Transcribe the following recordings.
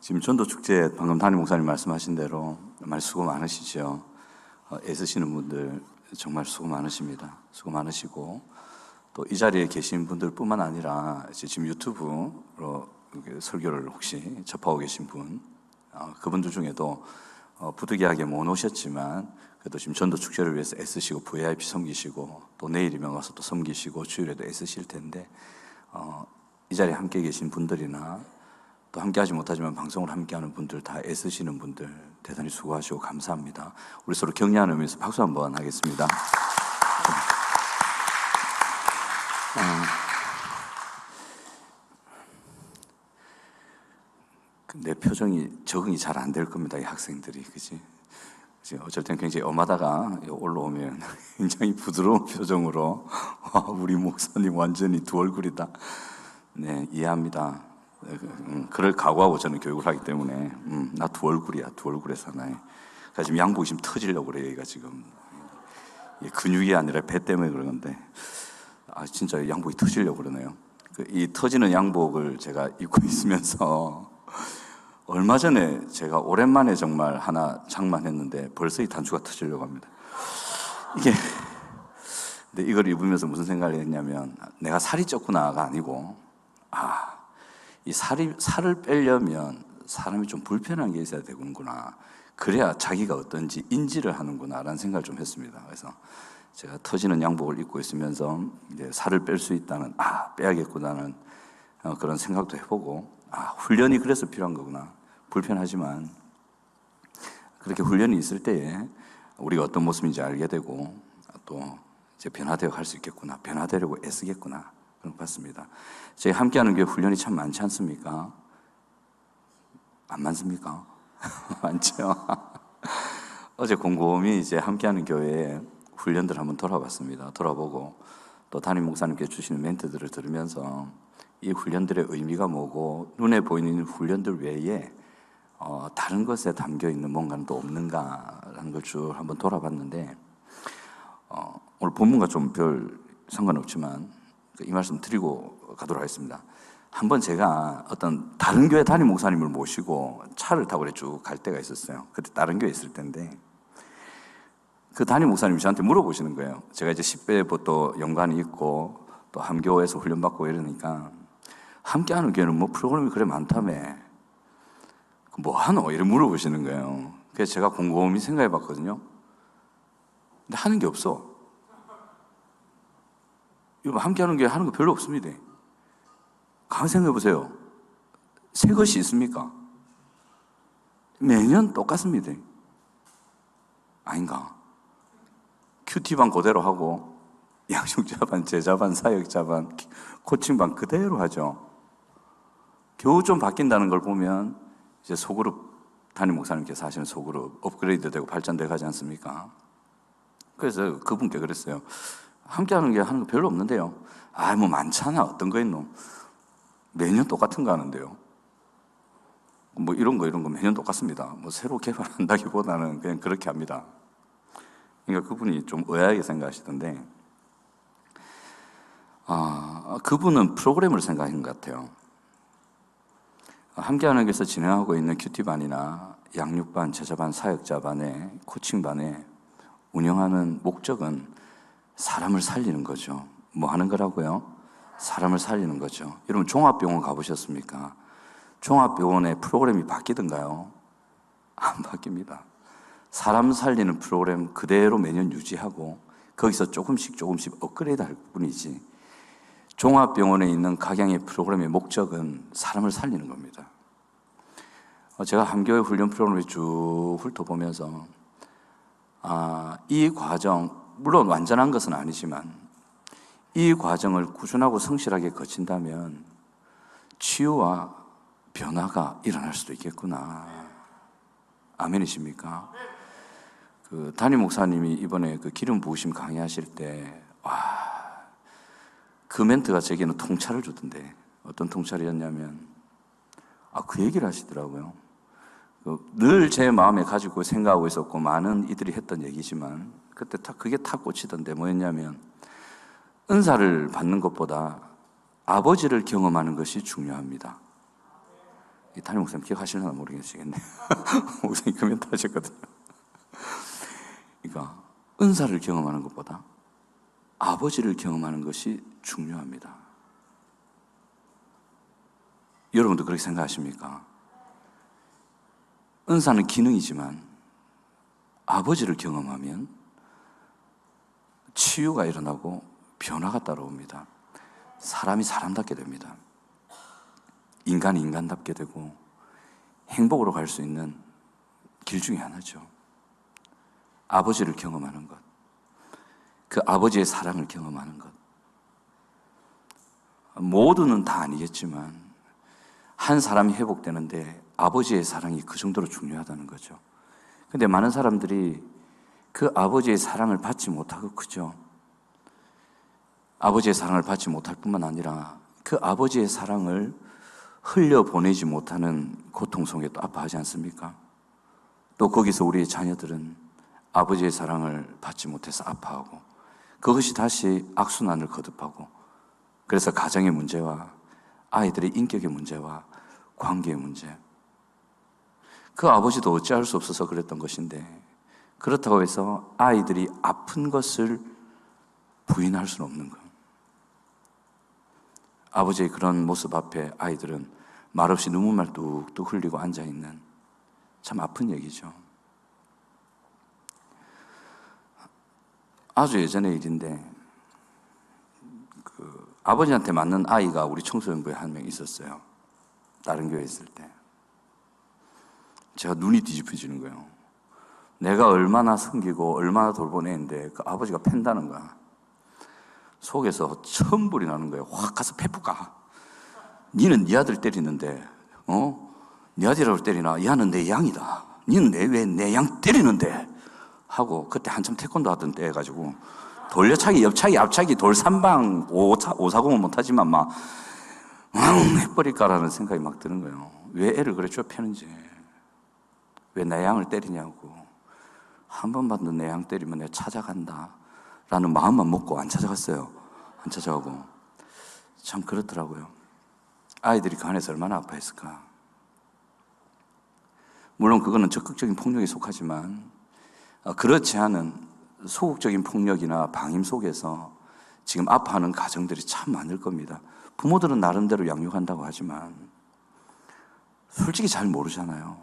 지금 전도축제 방금 담임 목사님 말씀하신 대로 정말 수고 많으시죠. 애쓰시는 분들 정말 수고 많으십니다. 수고 많으시고 또 이 자리에 계신 분들뿐만 아니라 지금 유튜브로 설교를 혹시 접하고 계신 분, 그분들 중에도 부득이하게 못 오셨지만 그래도 지금 전도축제를 위해서 애쓰시고 VIP 섬기시고 또 내일이면 와서 또 섬기시고 주일에도 애쓰실 텐데 이 자리에 함께 계신 분들이나 또 함께하지 못하지만 방송을 함께하는 분들, 다 애쓰시는 분들 대단히 수고하시고 감사합니다. 우리 서로 격려하는 의미에서 박수 한번 하겠습니다. 내 표정이 적응이 잘 안 될 겁니다. 이 학생들이, 그지? 어쩔 땐 굉장히 엄하다가 올라오면 굉장히 부드러운 표정으로 우리 목사님 완전히 두 얼굴이다. 네, 이해합니다. 그럴 각오하고 저는 교육을 하기 때문에 나 두 얼굴이야, 두 얼굴의 사나이. 그러니까 지금 양복이 지금 터지려고 그래요. 얘가 지금 근육이 아니라 배 때문에 그런 건데 진짜 양복이 터지려고 그러네요. 이 터지는 양복을 제가 입고 있으면서 얼마 전에 제가 오랜만에 정말 하나 장만했는데 벌써 이 단추가 터지려고 합니다. 근데 이걸 입으면서 무슨 생각을 했냐면 내가 살이 쪘구나가 아니고 이 살을 빼려면 사람이 좀 불편한 게 있어야 되는구나. 그래야 자기가 어떤지 인지를 하는구나 라는 생각을 좀 했습니다. 그래서 제가 터지는 양복을 입고 있으면서 이제 살을 뺄 수 있다는 빼야겠구나는 그런 생각도 해보고 훈련이 그래서 필요한 거구나. 불편하지만 그렇게 훈련이 있을 때에 우리가 어떤 모습인지 알게 되고 또 이제 변화되어 갈 수 있겠구나. 변화되려고 애쓰겠구나. 그런 것 같습니다. 저희 함께하는 교회 훈련이 참 많지 않습니까? 안 많습니까? 많죠. 어제 곰곰이 이제 함께하는 교회에 훈련들 한번 돌아봤습니다. 돌아보고 또 담임 목사님께 주시는 멘트들을 들으면서 이 훈련들의 의미가 뭐고 눈에 보이는 훈련들 외에 다른 것에 담겨 있는 뭔가는 또 없는가라는 걸 쭉 한번 돌아봤는데 오늘 본문과 좀 별 상관없지만 이 말씀 드리고 가도록 하겠습니다. 한번 제가 어떤 다른 교회 담임 목사님을 모시고 차를 타고 쭉 갈 때가 있었어요. 그때 다른 교회에 있을 때인데 그 담임 목사님이 저한테 물어보시는 거예요. 제가 이제 10배 또 연관이 있고 또 함교에서 훈련받고 이러니까 함께하는 교회는 뭐 프로그램이 그래 많다며 뭐 하노? 이렇게 물어보시는 거예요. 그래서 제가 곰곰이 생각해 봤거든요. 근데 하는 게 없어. 이거 함께하는 교회 하는 거 별로 없습니다. 가만 생각해 보세요. 새 것이 있습니까? 매년 똑같습니다. 아닌가? 큐티반 그대로 하고 양육자반, 제자반, 사역자반, 코칭반 그대로 하죠. 겨우 좀 바뀐다는 걸 보면 이제 소그룹 담임 목사님께서 하시는 소그룹 업그레이드 되고 발전돼 가지 않습니까? 그래서 그분께 그랬어요. 함께하는 게 하는 거 별로 없는데요. 뭐 많잖아. 어떤 거 있노? 매년 똑같은 거 하는데요. 뭐 이런 거 매년 똑같습니다. 뭐 새로 개발한다기보다는 그냥 그렇게 합니다. 그러니까 그분이 좀 의아하게 생각하시던데 그분은 프로그램을 생각한 것 같아요. 함께하는 교회에서 진행하고 있는 큐티반이나 양육반, 제자반, 사역자반의 코칭반에 운영하는 목적은 사람을 살리는 거죠. 뭐 하는 거라고요? 사람을 살리는 거죠. 여러분 종합병원 가보셨습니까? 종합병원의 프로그램이 바뀌던가요? 안 바뀝니다. 사람 살리는 프로그램 그대로 매년 유지하고 거기서 조금씩 업그레이드 할 뿐이지 종합병원에 있는 각양의 프로그램의 목적은 사람을 살리는 겁니다. 제가 함교회 훈련 프로그램을 쭉 훑어보면서 이 과정, 물론 완전한 것은 아니지만 이 과정을 꾸준하고 성실하게 거친다면 치유와 변화가 일어날 수도 있겠구나. 아멘이십니까? 그 담임 목사님이 이번에 그 기름 부으심 강의하실 때 그 멘트가 제게는 통찰을 주던데 어떤 통찰이었냐면 그 얘기를 하시더라고요. 늘 제 마음에 가지고 생각하고 있었고 많은 이들이 했던 얘기지만 그때 그게 탁 꽂히던데 뭐였냐면 은사를 받는 것보다 아버지를 경험하는 것이 중요합니다. 이 담임 목사님 기억하시려나 모르겠네. 목사님 코멘트 하셨거든요. 그러니까 은사를 경험하는 것보다 아버지를 경험하는 것이 중요합니다. 여러분도 그렇게 생각하십니까? 은사는 기능이지만 아버지를 경험하면 치유가 일어나고 변화가 따라옵니다. 사람이 사람답게 됩니다. 인간이 인간답게 되고 행복으로 갈 수 있는 길 중에 하나죠. 아버지를 경험하는 것, 그 아버지의 사랑을 경험하는 것. 모두는 다 아니겠지만 한 사람이 회복되는데 아버지의 사랑이 그 정도로 중요하다는 거죠. 근데 많은 사람들이 그 아버지의 사랑을 받지 못하고 크죠. 아버지의 사랑을 받지 못할 뿐만 아니라 그 아버지의 사랑을 흘려보내지 못하는 고통 속에 또 아파하지 않습니까? 또 거기서 우리의 자녀들은 아버지의 사랑을 받지 못해서 아파하고 그것이 다시 악순환을 거듭하고 그래서 가정의 문제와 아이들의 인격의 문제와 관계의 문제, 그 아버지도 어찌할 수 없어서 그랬던 것인데 그렇다고 해서 아이들이 아픈 것을 부인할 수는 없는 거예요. 아버지의 그런 모습 앞에 아이들은 말없이 눈물만 뚝뚝 흘리고 앉아있는 참 아픈 얘기죠. 아주 예전의 일인데 아버지한테 맞는 아이가 우리 청소년부에 한 명 있었어요. 다른 교회에 있을 때. 제가 눈이 뒤집혀지는 거예요. 내가 얼마나 섬기고 얼마나 돌보내는데 그 아버지가 팬다는 거야. 속에서 천불이 나는 거예요. 확 가서 패부가. 니는 네 아들 때리는데, 네 아들이라고 때리나? 야는 내 양이다. 니는 왜 내 양 때리는데? 하고 그때 한참 태권도 하던 때 해가지고 돌려차기, 옆차기, 앞차기, 돌산방, 540은 못하지만 막 해버릴까라는 생각이 막 드는 거예요. 왜 애를 그래 좁혀는지, 왜 내 양을 때리냐고. 한 번만 더 내 양 때리면 내가 찾아간다 라는 마음만 먹고 안 찾아갔어요. 안 찾아가고. 참 그렇더라고요. 아이들이 그 안에서 얼마나 아파했을까. 물론 그거는 적극적인 폭력에 속하지만 그렇지 않은 소극적인 폭력이나 방임 속에서 지금 아파하는 가정들이 참 많을 겁니다. 부모들은 나름대로 양육한다고 하지만 솔직히 잘 모르잖아요.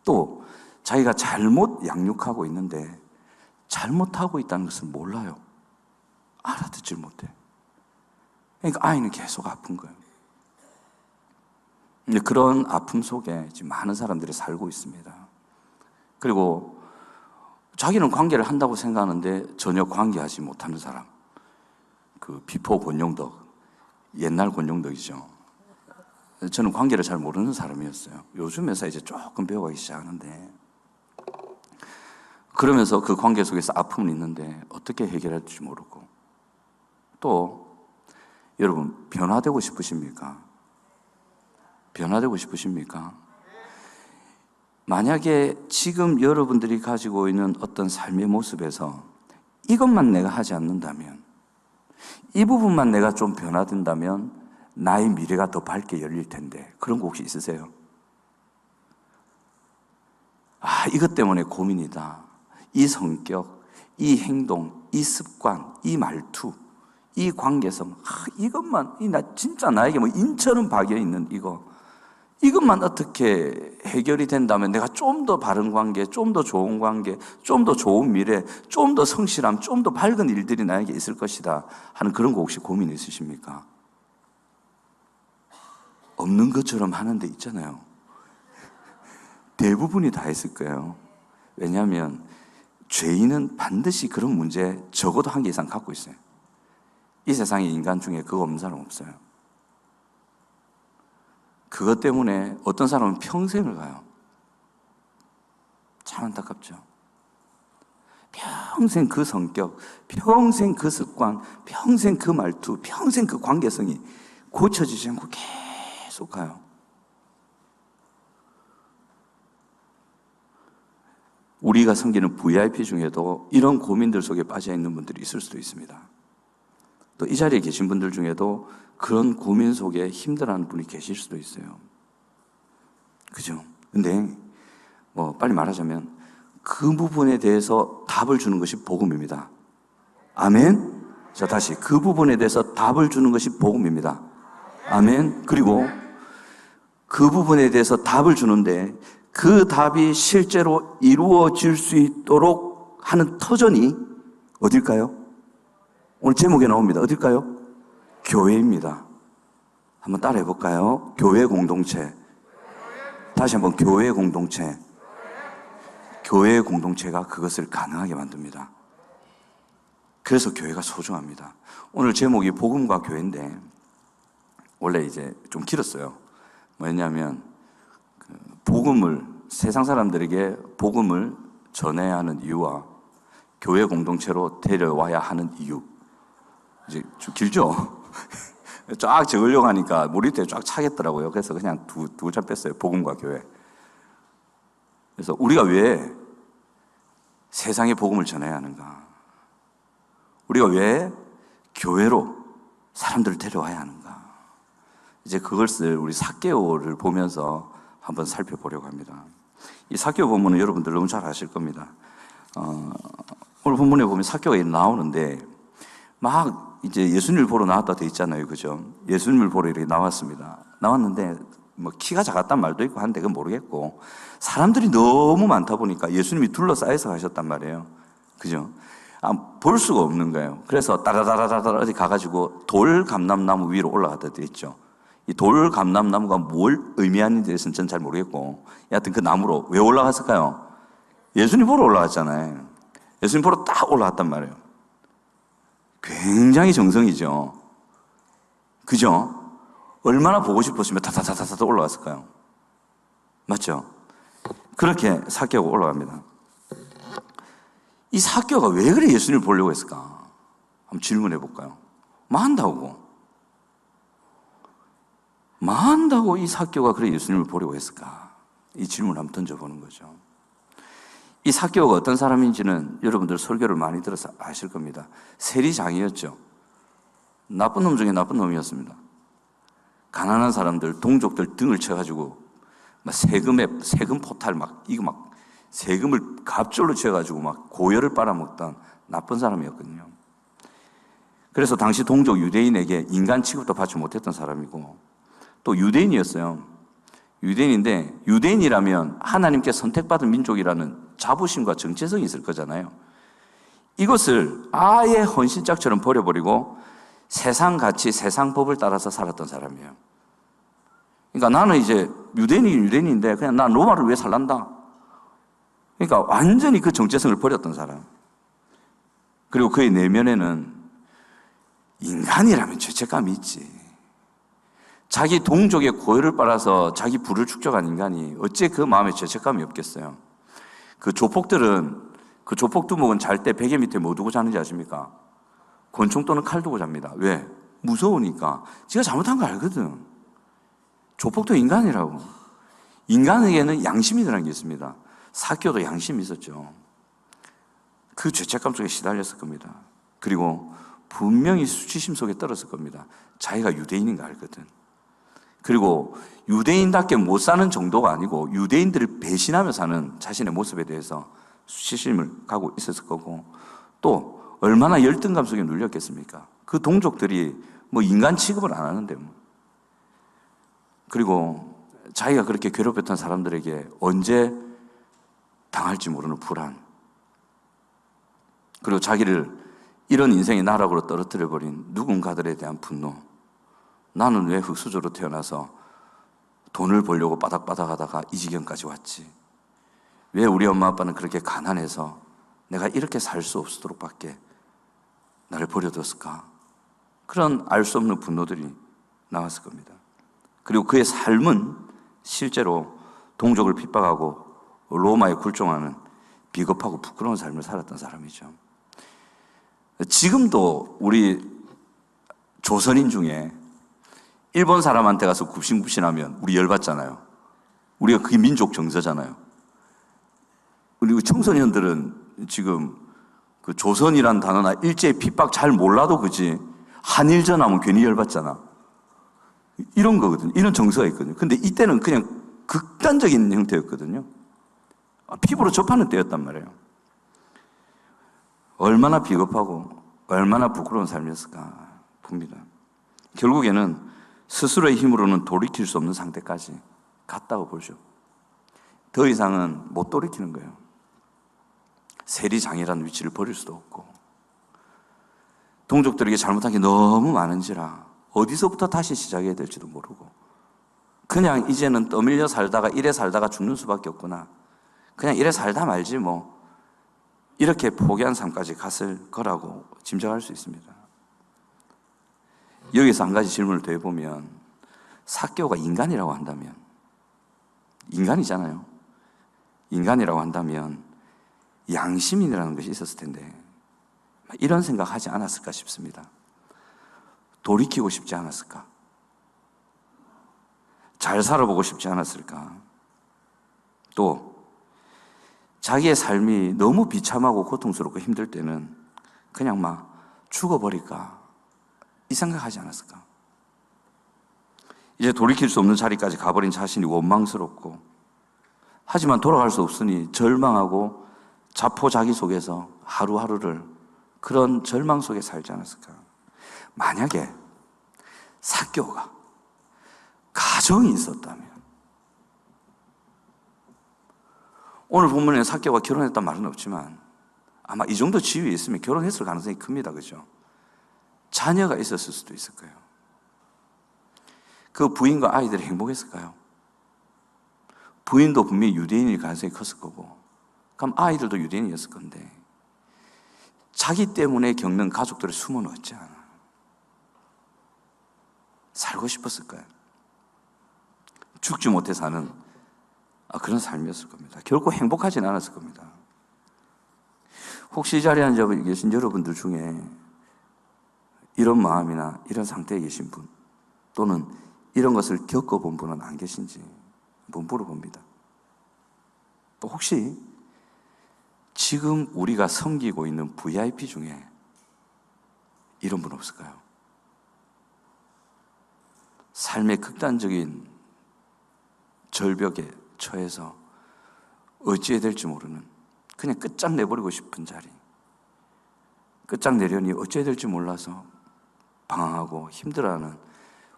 또 자기가 잘못 양육하고 있는데 잘못하고 있다는 것을 몰라요. 알아듣질 못해. 그러니까 아이는 계속 아픈 거예요. 근데 그런 아픔 속에 지금 많은 사람들이 살고 있습니다. 그리고 자기는 관계를 한다고 생각하는데 전혀 관계하지 못하는 사람. 그 비포 권용덕, 옛날 권용덕이죠. 저는 관계를 잘 모르는 사람이었어요. 요즘에서 이제 조금 배워가기 시작하는데, 그러면서 그 관계 속에서 아픔은 있는데 어떻게 해결할지 모르고. 또 여러분, 변화되고 싶으십니까? 변화되고 싶으십니까? 만약에 지금 여러분들이 가지고 있는 어떤 삶의 모습에서 이것만 내가 하지 않는다면, 이 부분만 내가 좀 변화된다면 나의 미래가 더 밝게 열릴 텐데, 그런 거 혹시 있으세요? 이것 때문에 고민이다. 이 성격, 이 행동, 이 습관, 이 말투, 이 관계성, 이것만, 나 진짜 나에게 뭐 인처럼 박여있는 이것만 어떻게 해결이 된다면 내가 좀 더 바른 관계, 좀 더 좋은 관계, 좀 더 좋은 미래, 좀 더 성실함, 좀 더 밝은 일들이 나에게 있을 것이다 하는 그런 거 혹시 고민 있으십니까? 없는 것처럼 하는데 있잖아요. 대부분이 다 있을 거예요. 왜냐하면 죄인은 반드시 그런 문제 적어도 한 개 이상 갖고 있어요. 이 세상에 인간 중에 그거 없는 사람 없어요. 그것 때문에 어떤 사람은 평생을 가요. 참 안타깝죠. 평생 그 성격, 평생 그 습관, 평생 그 말투, 평생 그 관계성이 고쳐지지 않고 계속 가요. 우리가 섬기는 VIP 중에도 이런 고민들 속에 빠져 있는 분들이 있을 수도 있습니다. 또 이 자리에 계신 분들 중에도 그런 고민 속에 힘들어하는 분이 계실 수도 있어요. 근데 빨리 말하자면 그 부분에 대해서 답을 주는 것이 복음입니다. 아멘? 자, 다시 그 부분에 대해서 답을 주는 것이 복음입니다. 아멘? 그리고 그 부분에 대해서 답을 주는데 그 답이 실제로 이루어질 수 있도록 하는 터전이 어딜까요? 오늘 제목에 나옵니다. 어딜까요? 교회입니다. 한번 따라해 볼까요? 교회 공동체. 다시 한번 교회 공동체. 교회 공동체가 그것을 가능하게 만듭니다. 그래서 교회가 소중합니다. 오늘 제목이 복음과 교회인데 원래 이제 좀 길었어요. 뭐였냐면 복음을 세상 사람들에게 복음을 전해야 하는 이유와 교회 공동체로 데려와야 하는 이유. 이제 좀 길죠? 쫙 적으려고 하니까 머리에 쫙 차겠더라고요. 그래서 그냥 두 글자 뺐어요. 복음과 교회. 그래서 우리가 왜 세상에 복음을 전해야 하는가? 우리가 왜 교회로 사람들을 데려와야 하는가? 이제 그것을 우리 삭개오를 보면서 한번 살펴보려고 합니다. 이 삭개오 본문은 여러분들 너무 잘 아실 겁니다. 오늘 본문에 보면 삭개오가 나오는데 막 이제 예수님을 보러 나왔다 돼 있잖아요. 그죠? 예수님을 보러 이렇게 나왔습니다. 나왔는데 키가 작았단 말도 있고 한데 그건 모르겠고 사람들이 너무 많다 보니까 예수님이 둘러싸여서 가셨단 말이에요. 그죠? 볼 수가 없는 거예요. 그래서 따라따라따라 어디 가가지고 돌감람나무 위로 올라갔다 돼 있죠. 이 돌감람나무가 뭘 의미하는지 대해서는 전 잘 모르겠고 여하튼 그 나무로 왜 올라갔을까요? 예수님 보러 올라갔잖아요. 예수님 보러 딱 올라갔단 말이에요. 굉장히 정성이죠. 그죠? 얼마나 보고 싶었으면 다다다다다 올라갔을까요? 맞죠? 그렇게 삭개오가 올라갑니다. 이 삭개오가 왜 그래 예수님을 보려고 했을까? 한번 질문해 볼까요? 뭐 한다고 이 삭개오가 그래 예수님을 보려고 했을까? 이 질문을 한번 던져보는 거죠. 이 삭개오가 어떤 사람인지는 여러분들 설교를 많이 들어서 아실 겁니다. 세리장이었죠. 나쁜 놈 중에 나쁜 놈이었습니다. 가난한 사람들, 동족들 등을 쳐가지고 세금 포탈 세금을 갑절로 쳐가지고 고열을 빨아먹던 나쁜 사람이었거든요. 그래서 당시 동족 유대인에게 인간 취급도 받지 못했던 사람이고 또 유대인이었어요. 유대인인데 유대인이라면 하나님께 선택받은 민족이라는 자부심과 정체성이 있을 거잖아요. 이것을 아예 헌신짝처럼 버려버리고 세상 가치, 세상 법을 따라서 살았던 사람이에요. 그러니까 나는 이제 유대인인데 그냥 난 로마를 위해 살란다. 그러니까 완전히 그 정체성을 버렸던 사람. 그리고 그의 내면에는 인간이라면 죄책감이 있지. 자기 동족의 고열을 빨아서 자기 부를 축적한 인간이 어째 그 마음에 죄책감이 없겠어요. 그 조폭들은 그 조폭 두목은 잘 때 베개 밑에 뭐 두고 자는지 아십니까? 권총 또는 칼 두고 잡니다. 왜? 무서우니까. 지가 잘못한 거 알거든. 조폭도 인간이라고. 인간에게는 양심이라는 게 있습니다. 삭개오도 양심이 있었죠. 그 죄책감 속에 시달렸을 겁니다. 그리고 분명히 수치심 속에 떨었을 겁니다. 자기가 유대인인 거 알거든. 그리고 유대인답게 못 사는 정도가 아니고 유대인들을 배신하며 사는 자신의 모습에 대해서 수치심을 갖고 있었을 거고 또 얼마나 열등감 속에 눌렸겠습니까? 그 동족들이 인간 취급을 안 하는데 그리고 자기가 그렇게 괴롭혔던 사람들에게 언제 당할지 모르는 불안 그리고 자기를 이런 인생의 나락으로 떨어뜨려버린 누군가들에 대한 분노. 나는 왜 흙수저로 태어나서 돈을 벌려고 바닥바닥 하다가 이 지경까지 왔지? 왜 우리 엄마 아빠는 그렇게 가난해서 내가 이렇게 살 수 없도록 밖에 나를 버려뒀을까? 그런 알 수 없는 분노들이 나왔을 겁니다. 그리고 그의 삶은 실제로 동족을 핍박하고 로마에 굴종하는 비겁하고 부끄러운 삶을 살았던 사람이죠. 지금도 우리 조선인 중에 일본 사람한테 가서 굽신굽신하면 우리 열받잖아요. 우리가 그게 민족 정서잖아요. 그리고 청소년들은 지금 그 조선이란 단어나 일제의 핍박 잘 몰라도 그지 한일전 하면 괜히 열받잖아. 이런 거거든. 이런 정서가 있거든요. 근데 이때는 그냥 극단적인 형태였거든요. 피부로 접하는 때였단 말이에요. 얼마나 비겁하고 얼마나 부끄러운 삶이었을까 봅니다. 결국에는 스스로의 힘으로는 돌이킬 수 없는 상태까지 갔다고 보죠. 더 이상은 못 돌이키는 거예요. 세리장이라는 위치를 버릴 수도 없고, 동족들에게 잘못한 게 너무 많은지라 어디서부터 다시 시작해야 될지도 모르고, 그냥 이제는 떠밀려 살다가 이래 살다가 죽는 수밖에 없구나, 그냥 이래 살다 말지 뭐, 이렇게 포기한 삶까지 갔을 거라고 짐작할 수 있습니다. 여기서 한 가지 질문을 더 해보면, 삭개오가 인간이라고 한다면, 인간이잖아요. 인간이라고 한다면 양심이라는 것이 있었을 텐데 이런 생각하지 않았을까 싶습니다. 돌이키고 싶지 않았을까? 잘 살아보고 싶지 않았을까? 또 자기의 삶이 너무 비참하고 고통스럽고 힘들 때는 그냥 막 죽어버릴까? 이 생각하지 않았을까? 이제 돌이킬 수 없는 자리까지 가버린 자신이 원망스럽고, 하지만 돌아갈 수 없으니 절망하고 자포자기 속에서 하루하루를 그런 절망 속에 살지 않았을까? 만약에 삭개오가 가정이 있었다면, 오늘 본문에 삭개오가 결혼했단 말은 없지만 아마 이 정도 지위에 있으면 결혼했을 가능성이 큽니다. 그죠? 자녀가 있었을 수도 있을 거예요. 그 부인과 아이들이 행복했을까요? 부인도 분명히 유대인일 가능성이 컸을 거고, 그럼 아이들도 유대인이었을 건데 자기 때문에 겪는 가족들의 수모는 어찌 하나? 살고 싶었을 거예요. 죽지 못해 사는 그런 삶이었을 겁니다. 결코 행복하지는 않았을 겁니다. 혹시 이 자리에 앉아 계신 여러분들 중에 이런 마음이나 이런 상태에 계신 분, 또는 이런 것을 겪어본 분은 안 계신지 한번 물어봅니다. 또 혹시 지금 우리가 섬기고 있는 VIP 중에 이런 분 없을까요? 삶의 극단적인 절벽에 처해서 어찌해야 될지 모르는, 그냥 끝장내버리고 싶은 자리, 끝장내려니 어찌해야 될지 몰라서 방황하고 힘들어하는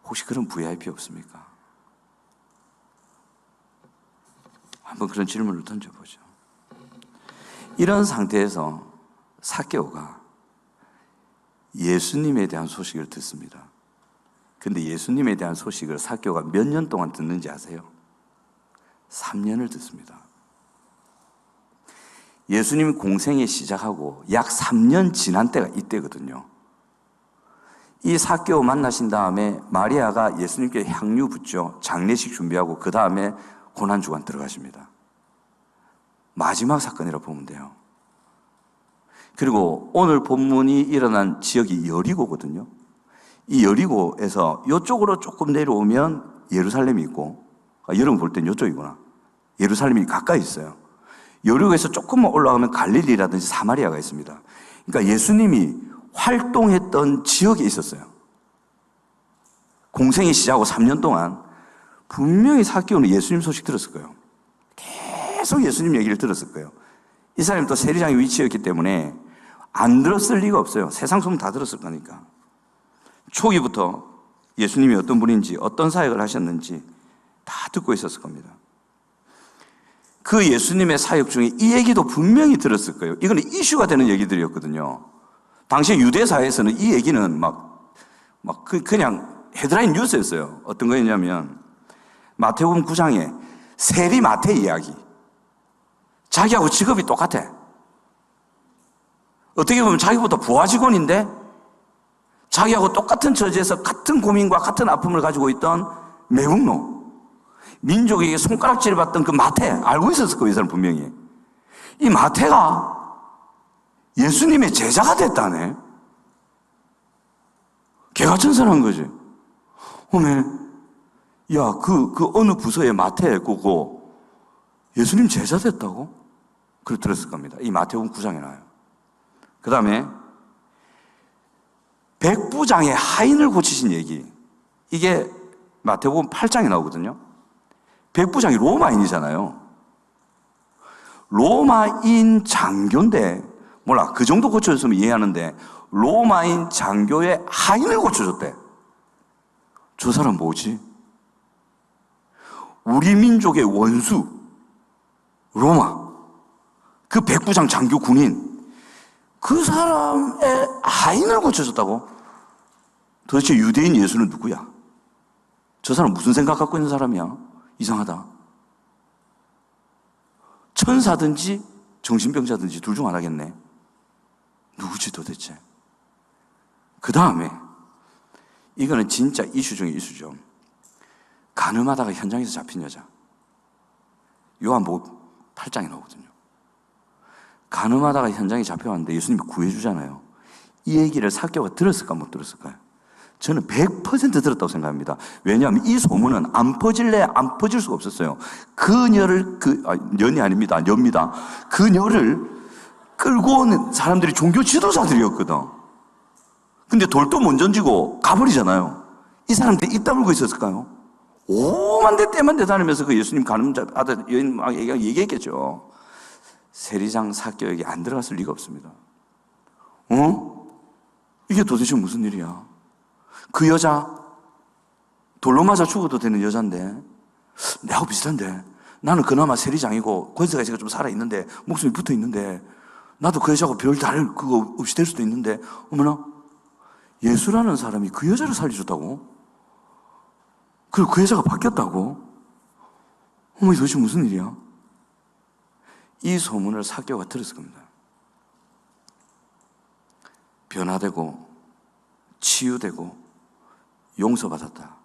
혹시 그런 VIP 없습니까? 한번 그런 질문을 던져보죠. 이런 상태에서 삭개오가 예수님에 대한 소식을 듣습니다. 근데 예수님에 대한 소식을 삭개오가 몇 년 동안 듣는지 아세요? 3년을 듣습니다. 예수님 공생이 시작하고 약 3년 지난 때가 이때거든요. 이 삭개오 만나신 다음에 마리아가 예수님께 향유 붓죠. 장례식 준비하고 그 다음에 고난주간 들어가십니다. 마지막 사건이라고 보면 돼요. 그리고 오늘 본문이 일어난 지역이 여리고거든요. 이 여리고에서 이쪽으로 조금 내려오면 예루살렘이 있고, 여러분 볼 땐 이쪽이구나. 예루살렘이 가까이 있어요. 여리고에서 조금만 올라가면 갈릴리라든지 사마리아가 있습니다. 그러니까 예수님이 활동했던 지역에 있었어요. 공생이 시작하고 3년 동안 분명히 삭개오는 예수님 소식 들었을 거예요. 계속 예수님 얘기를 들었을 거예요. 이 사람이 또 세리장의 위치였기 때문에 안 들었을 리가 없어요. 세상 소문 다 들었을 거니까. 초기부터 예수님이 어떤 분인지, 어떤 사역을 하셨는지 다 듣고 있었을 겁니다. 그 예수님의 사역 중에 이 얘기도 분명히 들었을 거예요. 이거는 이슈가 되는 얘기들이었거든요. 당시 유대 사회에서는 이 얘기는 그냥 헤드라인 뉴스였어요. 어떤 거였냐면 마태복음 9장에 세리 마태 이야기. 자기하고 직업이 똑같아. 어떻게 보면 자기보다 부하 직원인데 자기하고 똑같은 처지에서 같은 고민과 같은 아픔을 가지고 있던 매국노, 민족에게 손가락질을 받던 그 마태, 알고 있었을 거예요. 이 사람 분명히. 이 마태가 예수님의 제자가 됐다네. 개가천선한 거지. 어메, 야, 그 어느 부서의 마태 그거 예수님 제자 됐다고? 그걸 들었을 겁니다. 이 마태복음 9장에 나와요. 그 다음에 백부장의 하인을 고치신 얘기, 이게 마태복음 8장에 나오거든요. 백부장이 로마인이잖아요. 로마인 장교인데, 몰라, 그 정도 고쳐줬으면 이해하는데, 로마인 장교의 하인을 고쳐줬대. 저 사람 뭐지? 우리 민족의 원수, 로마, 그 백부장 장교 군인, 그 사람의 하인을 고쳐줬다고? 도대체 유대인 예수는 누구야? 저 사람 무슨 생각 갖고 있는 사람이야? 이상하다. 천사든지 정신병자든지 둘 중 하나겠네. 누구지 도대체? 그 다음에 이거는 진짜 이슈 중에 이슈죠. 간음하다가 현장에서 잡힌 여자. 요한복음 8장에 나오거든요. 간음하다가 현장에 잡혀왔는데 예수님이 구해주잖아요. 이 얘기를 삭개오가 들었을까 못 들었을까요? 저는 100% 들었다고 생각합니다. 왜냐하면 이 소문은 안 퍼질래 안 퍼질 수가 없었어요. 그녀를 년이 아닙니다. 녀입니다. 그녀를 끌고 오는 사람들이 종교 지도자들이었거든. 근데 돌도 못 던지고 가버리잖아요. 이 사람들이 입 다물고 있었을까요? 오만 대 때만 대다니면서 그 예수님 간음자 아들 여인 막 얘기했겠죠. 세리장 삭개오에게 안 들어갔을 리가 없습니다. 이게 도대체 무슨 일이야? 그 여자 돌로 맞아 죽어도 되는 여잔데 내하고 비슷한데 나는 그나마 세리장이고 권세가 제가 좀 살아있는데 목숨이 붙어있는데 나도 그 여자하고 별 다를 그거 없이 될 수도 있는데 어머나 예수라는 사람이 그 여자를 살려줬다고? 그리고 그 여자가 바뀌었다고? 어머, 도대체 무슨 일이야? 이 소문을 삭개오가 들었을 겁니다. 변화되고 치유되고 용서받았다.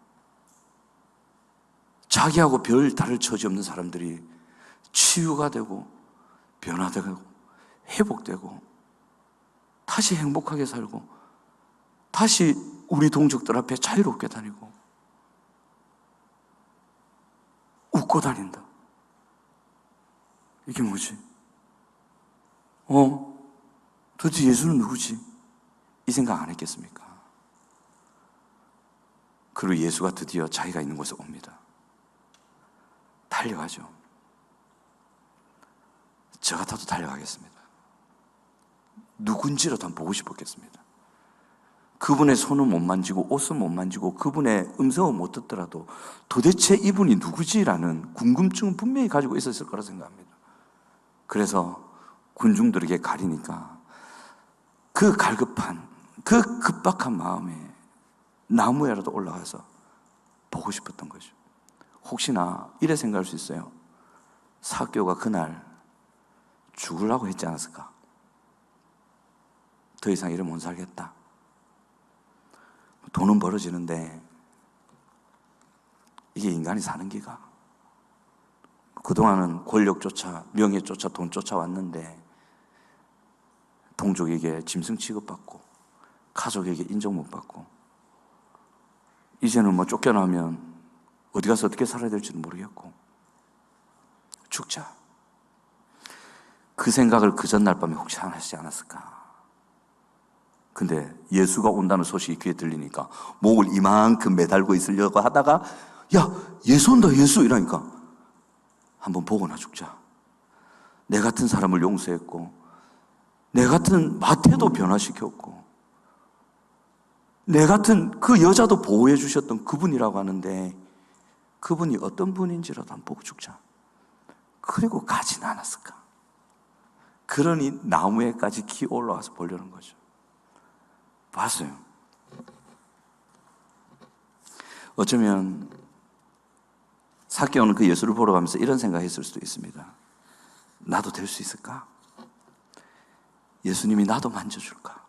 자기하고 별 다를 처지 없는 사람들이 치유가 되고 변화되고 회복되고 다시 행복하게 살고 다시 우리 동족들 앞에 자유롭게 다니고 웃고 다닌다. 이게 뭐지? 도대체 예수는 누구지? 이 생각 안 했겠습니까? 그리고 예수가 드디어 자기가 있는 곳에 옵니다. 달려가죠. 저 같아도 달려가겠습니다. 누군지라도 한번 보고 싶었겠습니다. 그분의 손은 못 만지고 옷은 못 만지고 그분의 음성은 못 듣더라도 도대체 이분이 누구지라는 궁금증은 분명히 가지고 있었을 거라 생각합니다. 그래서 군중들에게 가리니까 그 갈급한 그 급박한 마음에 나무에라도 올라가서 보고 싶었던 거죠. 혹시나 이래 생각할 수 있어요. 삭개오가 그날 죽으려고 했지 않았을까? 더 이상 이래 못 살겠다. 돈은 벌어지는데 이게 인간이 사는 기가. 그동안은 권력조차 명예조차 돈 쫓아왔는데 동족에게 짐승 취급받고 가족에게 인정 못 받고 이제는 뭐 쫓겨나면 어디 가서 어떻게 살아야 될지도 모르겠고 죽자. 그 생각을 그 전날 밤에 혹시 하시지 않았을까? 근데 예수가 온다는 소식이 귀에 들리니까 목을 이만큼 매달고 있으려고 하다가 야 예수 온다 예수 이러니까 한번 보고나 죽자. 내 같은 사람을 용서했고 내 같은 마태도 변화시켰고 내 같은 그 여자도 보호해 주셨던 그분이라고 하는데 그분이 어떤 분인지라도 한번 보고 죽자. 그리고 가진 않았을까? 그러니 나무에까지 기어 올라와서 보려는 거죠. 봤어요. 어쩌면 삭개오는 그 예수를 보러 가면서 이런 생각했을 수도 있습니다. 나도 될 수 있을까? 예수님이 나도 만져줄까?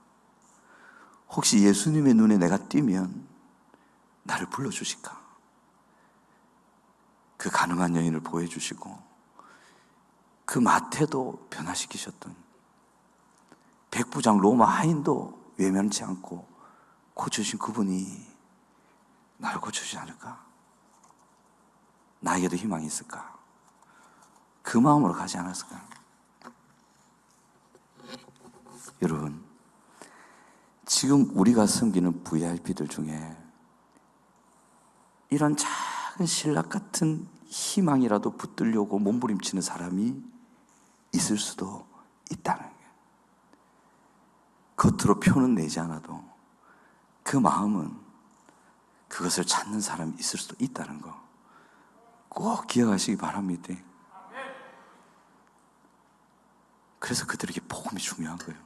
혹시 예수님의 눈에 내가 띄면 나를 불러주실까? 그 가능한 여인을 보여주시고 그 마태도 변화시키셨던 백부장 로마 하인도 외면치 않고 고쳐주신 그분이 나를 고쳐주지 않을까? 나에게도 희망이 있을까? 그 마음으로 가지 않았을까? 여러분, 지금 우리가 섬기는 VIP들 중에 이런 작은 신락 같은 희망이라도 붙들려고 몸부림치는 사람이 있을 수도 있다는 거예요. 겉으로 표는 내지 않아도 그 마음은 그것을 찾는 사람이 있을 수도 있다는 거 꼭 기억하시기 바랍니다. 그래서 그들에게 복음이 중요한 거예요.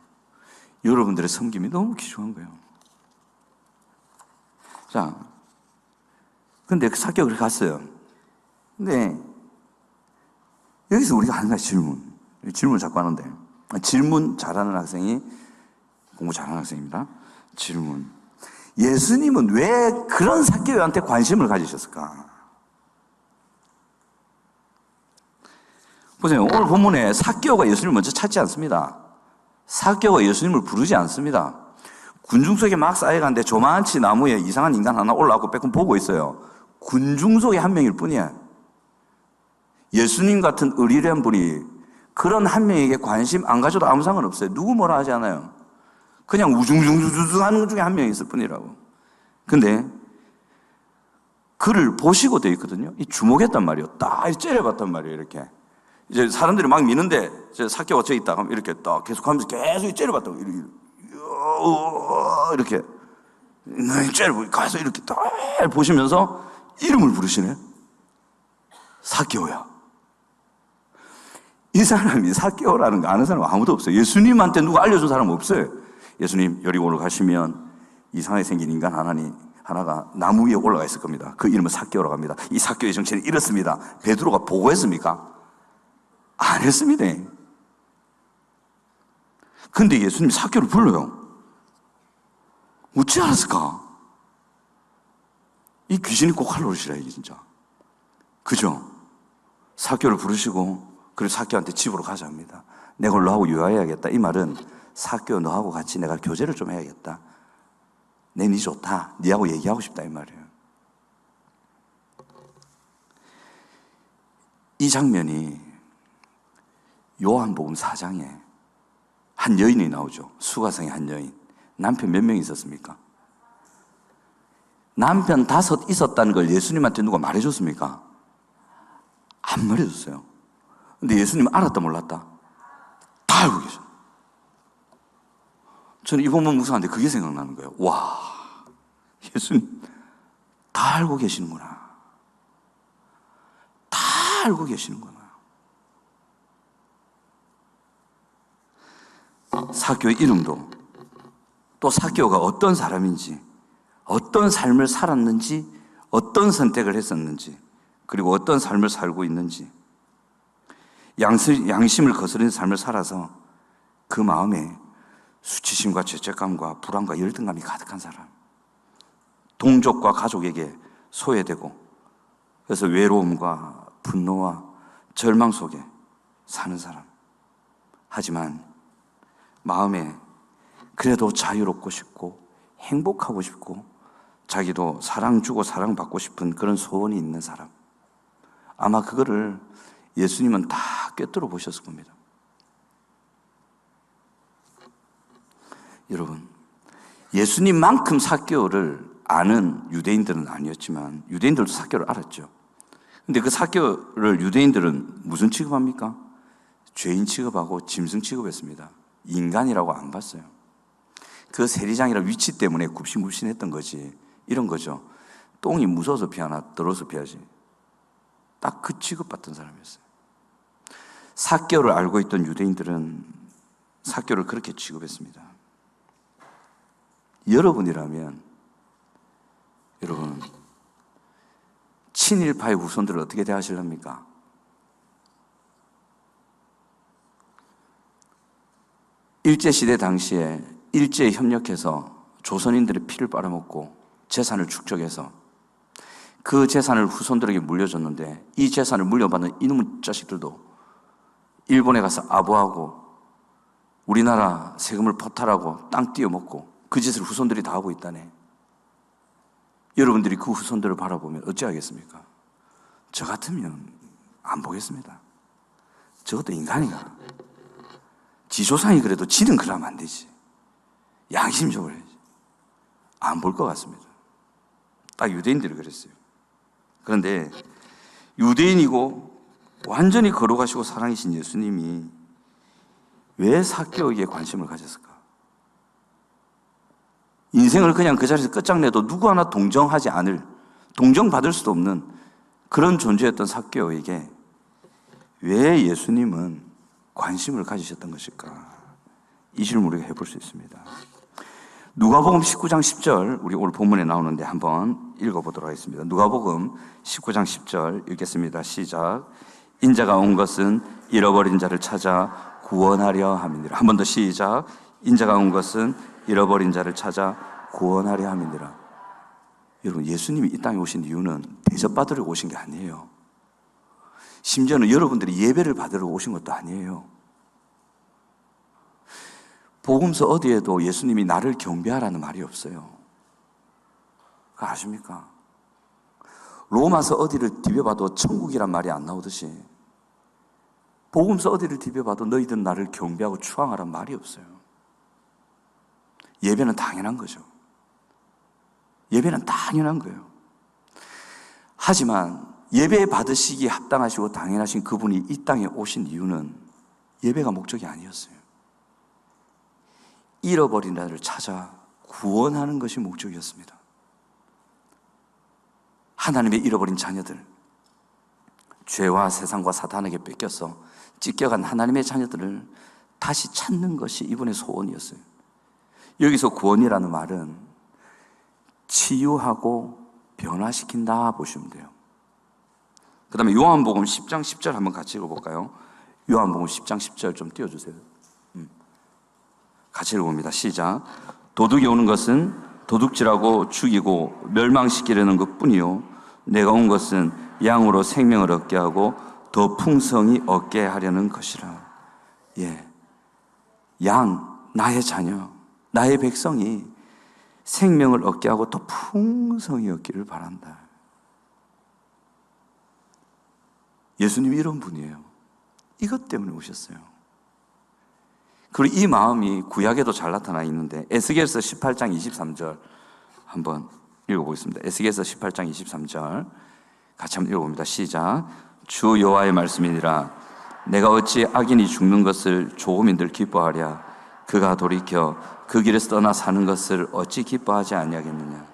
여러분들의 섬김이 너무 귀중한 거예요. 자, 근데 사개오 그렇게 갔어요. 근데 여기서 우리가 하는 거야, 질문을 자꾸 하는데, 질문 잘하는 학생이 공부 잘하는 학생입니다. 질문. 예수님은 왜 그런 사개오한테 관심을 가지셨을까? 보세요. 오늘 본문에 사개오가 예수님을 먼저 찾지 않습니다. 사개오가 예수님을 부르지 않습니다. 군중 속에 막 쌓여가는데 조만치 나무에 이상한 인간 하나 올라가고 빼꼼 보고 있어요. 군중 속에 한 명일 뿐이에요. 예수님 같은 의리한 분이 그런 한 명에게 관심 안 가져도 아무 상관없어요. 누구 뭐라 하지 않아요. 그냥 우중중중중 하는 것 중에 한 명이 있을 뿐이라고. 근데 그를 보시고 되어 있거든요. 이 주목했단 말이에요. 딱 째려봤단 말이에요. 이렇게. 이제 사람들이 막 미는데 사개오가 저 있다 하면 이렇게 딱 계속 하면서 계속 째려봤다고. 이렇게 째려보고 가서 이렇게 딱 보시면서 이름을 부르시네. 사개오야. 이 사람이 사개오라는 거 아는 사람 아무도 없어요. 예수님한테 누가 알려준 사람 없어요. 예수님 여리고로 가시면 이상하게 생긴 인간 하나가 나무 위에 올라가 있을 겁니다. 그 이름은 사개오라고 합니다. 이 사개오의 정체는 이렇습니다. 베드로가 보고했습니까? 안 했습니다. 근데 예수님이 사개오를 불러요. 어찌 알았을까? 이 귀신이 꼭 할 노릇이라, 이게 진짜. 그죠? 사개오를 부르시고, 그리고 사개오한테 집으로 가자 합니다. 내가 너하고 유화해야겠다. 이 말은 사개오 너하고 같이 내가 교제를 좀 해야겠다. 내 니 좋다. 니하고 얘기하고 싶다. 이 말이에요. 이 장면이 요한복음 4장에 한 여인이 나오죠. 수가성의 한 여인. 남편 몇 명 있었습니까? 남편 5 있었다는 걸 예수님한테 누가 말해줬습니까? 안 말해줬어요. 근데 예수님 알았다 몰랐다? 다 알고 계셔. 저는 이 본문 묵상하는데 그게 생각나는 거예요. 와, 예수님 다 알고 계시는구나. 다 알고 계시는구나. 사개오의 이름도, 또 사개오가 어떤 사람인지, 어떤 삶을 살았는지, 어떤 선택을 했었는지, 그리고 어떤 삶을 살고 있는지, 양심을 거스르는 삶을 살아서 그 마음에 수치심과 죄책감과 불안과 열등감이 가득한 사람, 동족과 가족에게 소외되고 그래서 외로움과 분노와 절망 속에 사는 사람, 하지만 마음에 그래도 자유롭고 싶고 행복하고 싶고 자기도 사랑 주고 사랑받고 싶은 그런 소원이 있는 사람, 아마 그거를 예수님은 다 꿰뚫어 보셨을 겁니다. 여러분, 예수님만큼 사개오를 아는 유대인들은 아니었지만 유대인들도 사개오를 알았죠. 근데 그 사개오를 유대인들은 무슨 취급합니까? 죄인 취급하고 짐승 취급했습니다. 인간이라고 안 봤어요. 그 세리장이라는 위치 때문에 굽신굽신했던 거지. 이런 거죠. 똥이 무서워서 피하나 더러워서 피하지. 딱 그 취급받던 사람이었어요. 사개오를 알고 있던 유대인들은 사개오를 그렇게 취급했습니다. 여러분이라면 여러분 친일파의 후손들을 어떻게 대하실랍니까? 일제시대 당시에 일제에 협력해서 조선인들의 피를 빨아먹고 재산을 축적해서 그 재산을 후손들에게 물려줬는데 이 재산을 물려받는 이놈의 자식들도 일본에 가서 아부하고 우리나라 세금을 포탈하고 땅 띄어먹고 그 짓을 후손들이 다 하고 있다네. 여러분들이 그 후손들을 바라보면 어찌하겠습니까? 저 같으면 안 보겠습니다. 저것도 인간이가. 지 조상이 그래도 지는 그러면 안 되지. 양심적으로 해야지. 안 볼 것 같습니다. 딱 유대인들이 그랬어요. 그런데 유대인이고 완전히 거룩하시고 사랑이신 예수님이 왜 삭개오에게 관심을 가졌을까? 인생을 그냥 그 자리에서 끝장내도 누구 하나 동정하지 않을, 동정받을 수도 없는 그런 존재였던 삭개오에게 왜 예수님은 관심을 가지셨던 것일까? 이 질문을 우리가 해볼 수 있습니다. 누가복음 19장 10절, 우리 오늘 본문에 나오는데 한번 읽어보도록 하겠습니다. 누가복음 19장 10절 읽겠습니다. 시작. 인자가 온 것은 잃어버린 자를 찾아 구원하려 함이니라. 한 번 더 시작. 인자가 온 것은 잃어버린 자를 찾아 구원하려 함이니라. 여러분, 예수님이 이 땅에 오신 이유는 대접받으러 오신 게 아니에요. 심지어는 여러분들이 예배를 받으러 오신 것도 아니에요. 복음서 어디에도 예수님이 나를 경배하라는 말이 없어요. 그거 아십니까? 로마서 어디를 디벼봐도 천국이란 말이 안 나오듯이 복음서 어디를 디벼봐도 너희들 나를 경배하고 추앙하라는 말이 없어요. 예배는 당연한 거죠. 예배는 당연한 거예요. 하지만 예배 받으시기에 합당하시고 당연하신 그분이 이 땅에 오신 이유는 예배가 목적이 아니었어요. 잃어버린 자를 찾아 구원하는 것이 목적이었습니다. 하나님의 잃어버린 자녀들, 죄와 세상과 사탄에게 뺏겨서 찢겨간 하나님의 자녀들을 다시 찾는 것이 이분의 소원이었어요. 여기서 구원이라는 말은 치유하고 변화시킨다 보시면 돼요. 그 다음에 요한복음 10장 10절 한번 같이 읽어볼까요? 요한복음 10장 10절 좀 띄워주세요. 같이 읽어봅니다. 시작. 도둑이 오는 것은 도둑질하고 죽이고 멸망시키려는 것뿐이요 내가 온 것은 양으로 생명을 얻게 하고 더 풍성히 얻게 하려는 것이라. 예, 양, 나의 자녀, 나의 백성이 생명을 얻게 하고 더 풍성히 얻기를 바란다. 예수님이 이런 분이에요. 이것 때문에 오셨어요. 그리고 이 마음이 구약에도 잘 나타나 있는데 에스겔서 18장 23절 한번 읽어보겠습니다. 에스겔서 18장 23절 같이 한번 읽어봅니다. 시작. 주 여호와의 말씀이니라. 내가 어찌 악인이 죽는 것을 조금인들 기뻐하랴. 그가 돌이켜 그 길에서 떠나 사는 것을 어찌 기뻐하지 아니하겠느냐.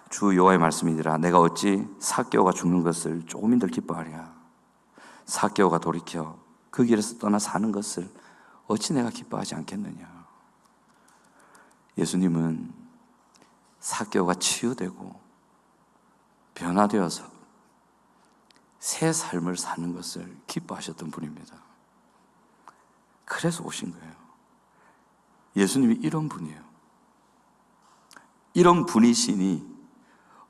주 여호와의 말씀이니라. 내가 어찌 삭개오가 죽는 것을 조금인들 기뻐하랴. 삭개오가 돌이켜 그 길에서 떠나 사는 것을 어찌 내가 기뻐하지 않겠느냐. 예수님은 삭개오가 치유되고 변화되어서 새 삶을 사는 것을 기뻐하셨던 분입니다. 그래서 오신 거예요. 예수님이 이런 분이에요. 이런 분이시니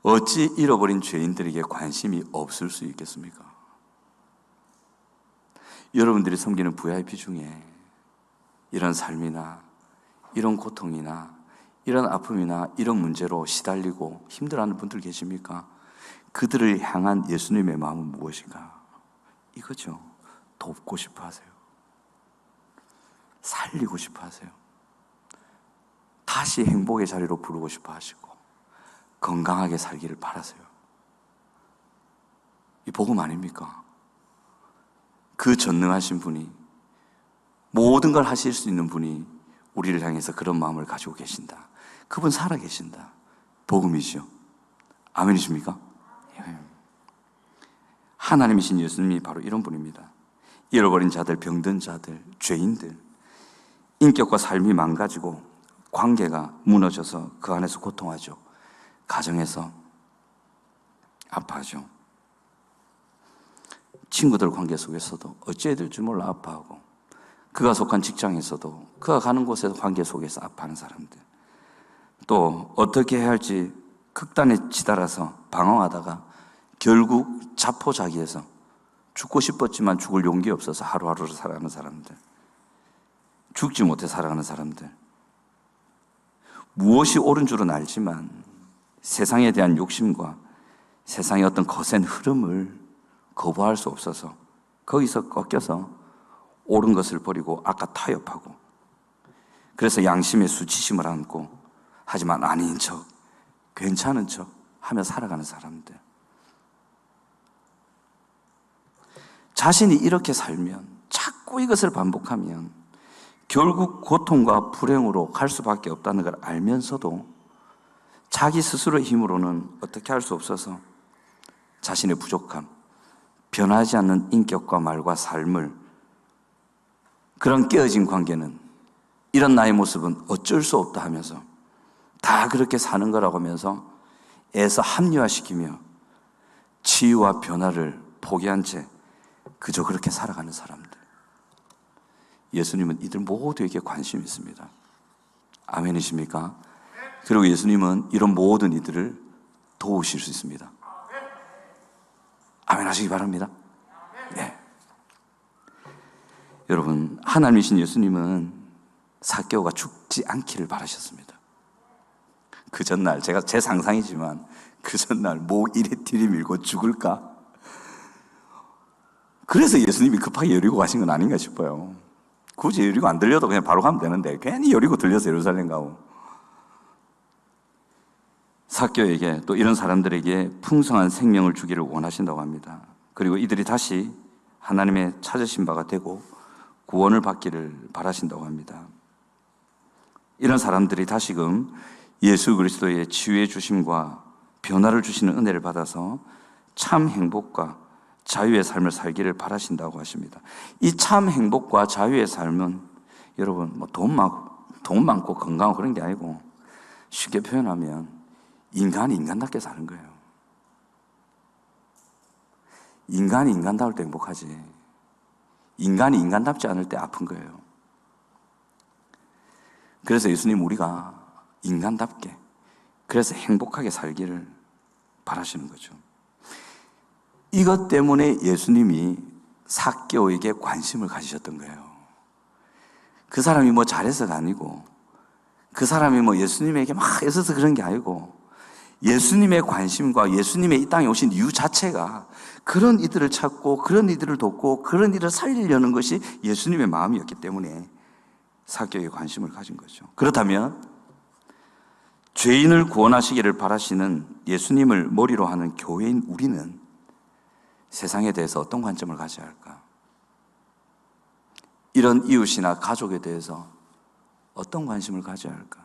어찌 잃어버린 죄인들에게 관심이 없을 수 있겠습니까? 여러분들이 섬기는 VIP 중에 이런 삶이나 이런 고통이나 이런 아픔이나 이런 문제로 시달리고 힘들어하는 분들 계십니까? 그들을 향한 예수님의 마음은 무엇인가? 이거죠. 돕고 싶어 하세요. 살리고 싶어 하세요. 다시 행복의 자리로 부르고 싶어 하시고 건강하게 살기를 바라세요. 이 복음 아닙니까? 그 전능하신 분이, 모든 걸 하실 수 있는 분이 우리를 향해서 그런 마음을 가지고 계신다. 그분 살아 계신다. 복음이죠. 아멘이십니까? 하나님이신 예수님이 바로 이런 분입니다. 잃어버린 자들, 병든 자들, 죄인들, 인격과 삶이 망가지고 관계가 무너져서 그 안에서 고통하죠. 가정에서 아파하죠. 친구들 관계 속에서도 어찌해야 될지 몰라 아파하고, 그가 속한 직장에서도 그가 가는 곳에서 관계 속에서 아파하는 사람들, 또 어떻게 해야 할지 극단에 치달아서 방황하다가 결국 자포자기해서 죽고 싶었지만 죽을 용기 없어서 하루하루를 살아가는 사람들, 죽지 못해 살아가는 사람들, 무엇이 옳은 줄은 알지만 세상에 대한 욕심과 세상의 어떤 거센 흐름을 거부할 수 없어서 거기서 꺾여서 옳은 것을 버리고 아까 타협하고, 그래서 양심의 수치심을 안고 하지만 아닌 척, 괜찮은 척 하며 살아가는 사람들, 자신이 이렇게 살면, 자꾸 이것을 반복하면 결국 고통과 불행으로 갈 수밖에 없다는 걸 알면서도 자기 스스로의 힘으로는 어떻게 할 수 없어서 자신의 부족함, 변하지 않는 인격과 말과 삶을, 그런 깨어진 관계는, 이런 나의 모습은 어쩔 수 없다 하면서 다 그렇게 사는 거라고 하면서 애써 합리화시키며 치유와 변화를 포기한 채 그저 그렇게 살아가는 사람들. 예수님은 이들 모두에게 관심이 있습니다. 아멘이십니까? 그리고 예수님은 이런 모든 이들을 도우실 수 있습니다. 아멘 하시기 바랍니다. 네. 여러분, 하나님이신 예수님은 삭개오가 죽지 않기를 바라셨습니다. 그 전날, 제가 제 상상이지만 그 전날 목 이리 들이밀고 죽을까? 그래서 예수님이 급하게 여리고 가신 건 아닌가 싶어요. 굳이 여리고 안 들려도 그냥 바로 가면 되는데 괜히 여리고 들려서 예루살렘 가고. 삭개오에게, 또 이런 사람들에게 풍성한 생명을 주기를 원하신다고 합니다. 그리고 이들이 다시 하나님의 찾으신 바가 되고 구원을 받기를 바라신다고 합니다. 이런 사람들이 다시금 예수 그리스도의 치유해 주심과 변화를 주시는 은혜를 받아서 참 행복과 자유의 삶을 살기를 바라신다고 하십니다. 이 참 행복과 자유의 삶은 여러분 돈 많고 건강하고 그런 게 아니고, 쉽게 표현하면 인간이 인간답게 사는 거예요. 인간이 인간다울 때 행복하지, 인간이 인간답지 않을 때 아픈 거예요. 그래서 예수님, 우리가 인간답게, 그래서 행복하게 살기를 바라시는 거죠. 이것 때문에 예수님이 삭개오에게 관심을 가지셨던 거예요. 그 사람이 뭐 잘해서가 아니고, 그 사람이 뭐 예수님에게 막 애써서 그런 게 아니고, 예수님의 관심과 예수님의 이 땅에 오신 이유 자체가 그런 이들을 찾고 그런 이들을 돕고 그런 이들을 살리려는 것이 예수님의 마음이었기 때문에 삭개오에게 관심을 가진 거죠. 그렇다면 죄인을 구원하시기를 바라시는 예수님을 머리로 하는 교회인 우리는 세상에 대해서 어떤 관점을 가져야 할까? 이런 이웃이나 가족에 대해서 어떤 관심을 가져야 할까?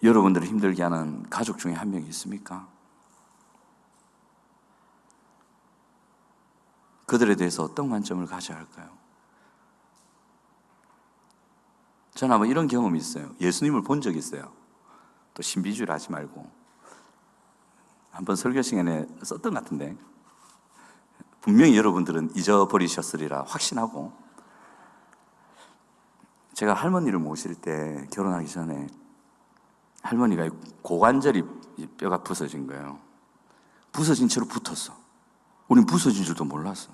여러분들을 힘들게 하는 가족 중에 한 명이 있습니까? 그들에 대해서 어떤 관점을 가져야 할까요? 저는 아마 이런 경험이 있어요. 예수님을 본 적이 있어요. 또 신비주의를 하지 말고. 한번 설교 시간에 썼던 것 같은데, 분명히 여러분들은 잊어버리셨으리라 확신하고, 제가 할머니를 모실 때, 결혼하기 전에 할머니가 고관절이 뼈가 부서진 거예요. 부서진 채로 붙었어. 우린 부서진 줄도 몰랐어.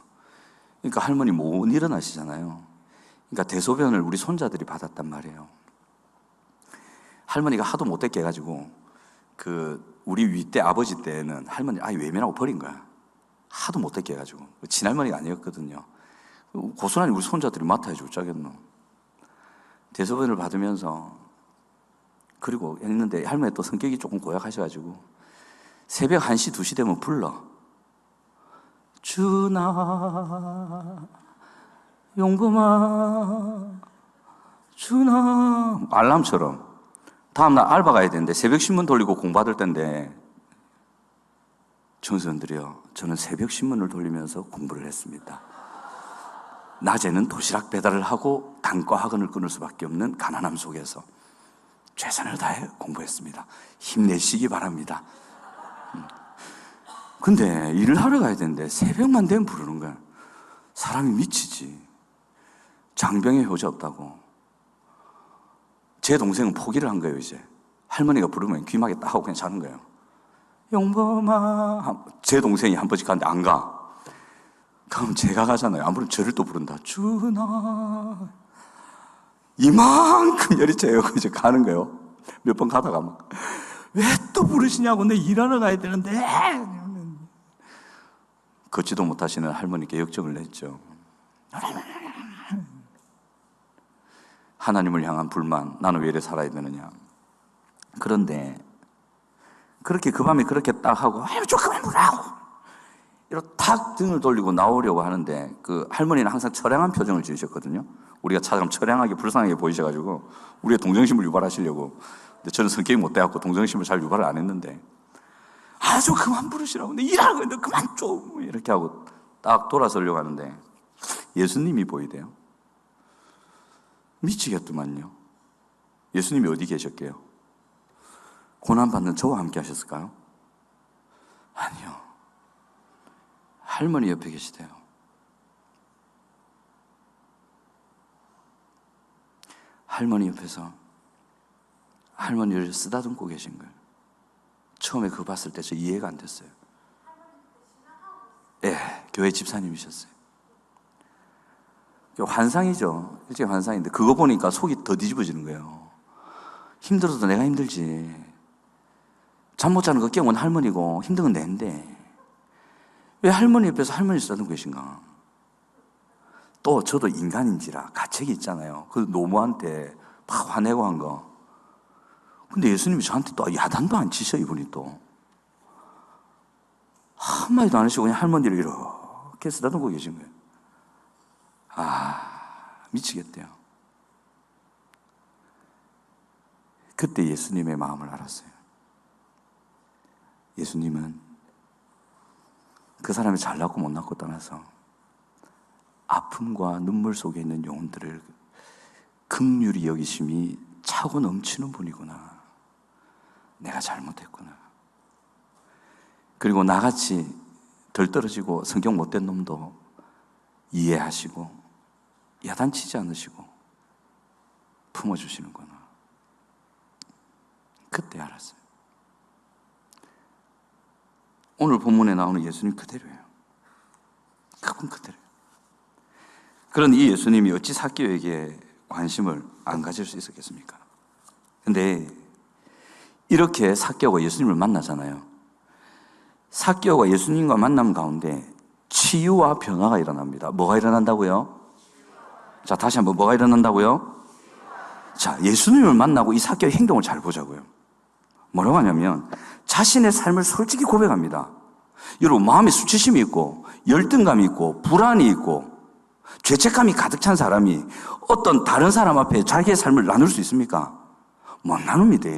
그러니까 할머니 못 일어나시잖아요. 그러니까 대소변을 우리 손자들이 받았단 말이에요. 할머니가 하도 못됐게 해가지고 우리 윗대 아버지 때는 할머니 아예 외면하고 버린 거야. 하도 못됐게 해가지고. 친할머니가 아니었거든요. 고스란히 우리 손자들이 맡아야지 어쩌겠노. 대소변을 받으면서, 그리고 했는데 할머니 또 성격이 조금 고약하셔가지고 새벽 1시 2시 되면 불러. 주나 용범아 주나, 알람처럼. 다음날 알바 가야 되는데 새벽 신문 돌리고 공부받을 때인데, 청소년들이요, 저는 새벽 신문을 돌리면서 공부를 했습니다. 낮에는 도시락 배달을 하고 단과 학원을 끊을 수밖에 없는 가난함 속에서 최선을 다해 공부했습니다. 힘내시기 바랍니다. 근데 일을 하러 가야 되는데 새벽만 되면 부르는 거야. 사람이 미치지. 장병의 효자 없다고. 제 동생은 포기를 한 거예요. 이제 할머니가 부르면 귀마개 딱 하고 그냥 자는 거예요. 용범아. 제 동생이 한 번씩 가는데 안 가. 그럼 제가 가잖아요. 안 부르면 저를 또 부른다. 주나. 이만큼 열이 채우고 이제 가는 거예요. 몇 번 가다가 막, 왜 또 부르시냐고, 내 일하러 가야 되는데. 걷지도 못하시는 할머니께 역정을 냈죠. 하나님을 향한 불만, 나는 왜 이래 살아야 되느냐. 그런데 그렇게 그 밤에 그렇게 딱 하고 아유 좀 그만 보라고 이러고 탁 등을 돌리고 나오려고 하는데 그 할머니는 항상 처량한 표정을 지으셨거든요. 우리가 찾아가면 처량하게 불쌍하게 보이셔가지고 우리의 동정심을 유발하시려고. 근데 저는 성격이 못 돼갖고 동정심을 잘 유발을 안 했는데 좀 그만 부르시라고. 근데 일하는 건데 그만 좀 이렇게 하고 딱 돌아서려고 하는데 예수님이 보이대요. 미치겠더만요. 예수님이 어디 계셨게요? 고난받는 저와 함께 하셨을까요? 아니요. 할머니 옆에 계시대요. 할머니 옆에서 할머니를 쓰다듬고 계신 거예요. 처음에 그거 봤을 때 저 이해가 안 됐어요. 예, 교회 집사님이셨어요. 환상이죠. 일종의 환상인데 그거 보니까 속이 더 뒤집어지는 거예요. 힘들어도 내가 힘들지. 잠 못 자는 거 깨운 건 할머니고 힘든 건 내인데 왜 할머니 옆에서 할머니 쓰다듬고 계신가? 또 저도 인간인지라 가책이 있잖아요. 그 노모한테 막 화내고 한 거. 근데 예수님이 저한테 또 야단도 안 치셔. 이분이 또 한마디도 안 하시고 그냥 할머니를 이렇게 쓰다듬고 계신 거예요. 미치겠대요. 그때 예수님의 마음을 알았어요. 예수님은 그 사람이 잘났고 못났고 떠나서 아픔과 눈물 속에 있는 영혼들을 긍휼히 여기심이 차고 넘치는 분이구나. 내가 잘못했구나. 그리고 나같이 덜 떨어지고 성격 못된 놈도 이해하시고 야단치지 않으시고 품어주시는구나. 그때 알았어요. 오늘 본문에 나오는 예수님 그대로예요. 그분 그대로예요. 그런 이 예수님이 어찌 삭개오에게 관심을 안 가질 수 있었겠습니까? 근데 이렇게 삭개오가 예수님을 만나잖아요. 삭개오가 예수님과 만남 가운데 치유와 변화가 일어납니다. 뭐가 일어난다고요? 자, 다시 한번 뭐가 일어난다고요? 자, 예수님을 만나고 이 삭개오의 행동을 잘 보자고요. 뭐라고 하냐면 자신의 삶을 솔직히 고백합니다. 여러분, 마음에 수치심이 있고 열등감이 있고 불안이 있고 죄책감이 가득 찬 사람이 어떤 다른 사람 앞에 자기의 삶을 나눌 수 있습니까? 못 나눕니다.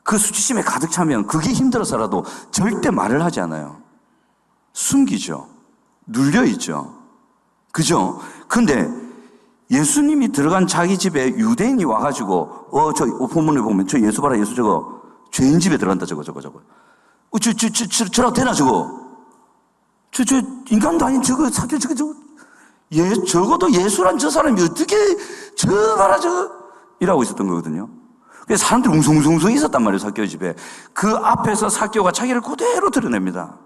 그 수치심에 가득 차면 그게 힘들어서라도 절대 말을 하지 않아요. 숨기죠. 눌려있죠. 그죠? 근데 예수님이 들어간 자기 집에 유대인이 와가지고 저 본문에 보면 저 예수 봐라, 예수 저거 죄인 집에 들어간다, 저거 저라도 되나, 저거 저 인간도 아닌 저거 사교 저거 적어도 예수란 저 사람이 어떻게 저 봐라 저거 이라고 있었던 거거든요. 그래서 사람들이 웅성웅성 있었단 말이에요. 삭개오 집에. 그 앞에서 삭개오가 자기를 그대로 드러냅니다.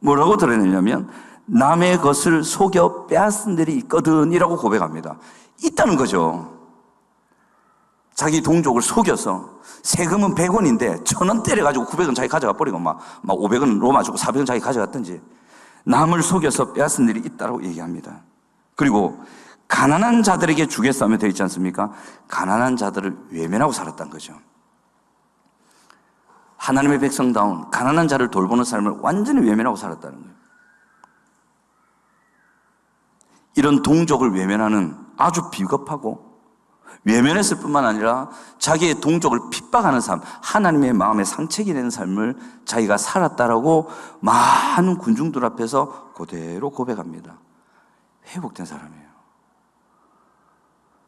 뭐라고 드러내냐면 남의 것을 속여 빼앗은 들이 있거든 이라고 고백합니다. 있다는 거죠. 자기 동족을 속여서 세금은 100원인데 1000원 때려가지고 900원 자기 가져가 버리고 막 500원 로마 주고 400원 자기 가져갔든지 남을 속여서 빼앗은 일이 있다고 얘기합니다. 그리고 가난한 자들에게 주겠사며 되어 있지 않습니까? 가난한 자들을 외면하고 살았다는 거죠. 하나님의 백성다운 가난한 자를 돌보는 삶을 완전히 외면하고 살았다는 거예요. 이런 동족을 외면하는 아주 비겁하고 외면했을 뿐만 아니라 자기의 동족을 핍박하는 삶, 하나님의 마음에 상처가 되는 삶을 자기가 살았다라고 많은 군중들 앞에서 그대로 고백합니다. 회복된 사람이에요.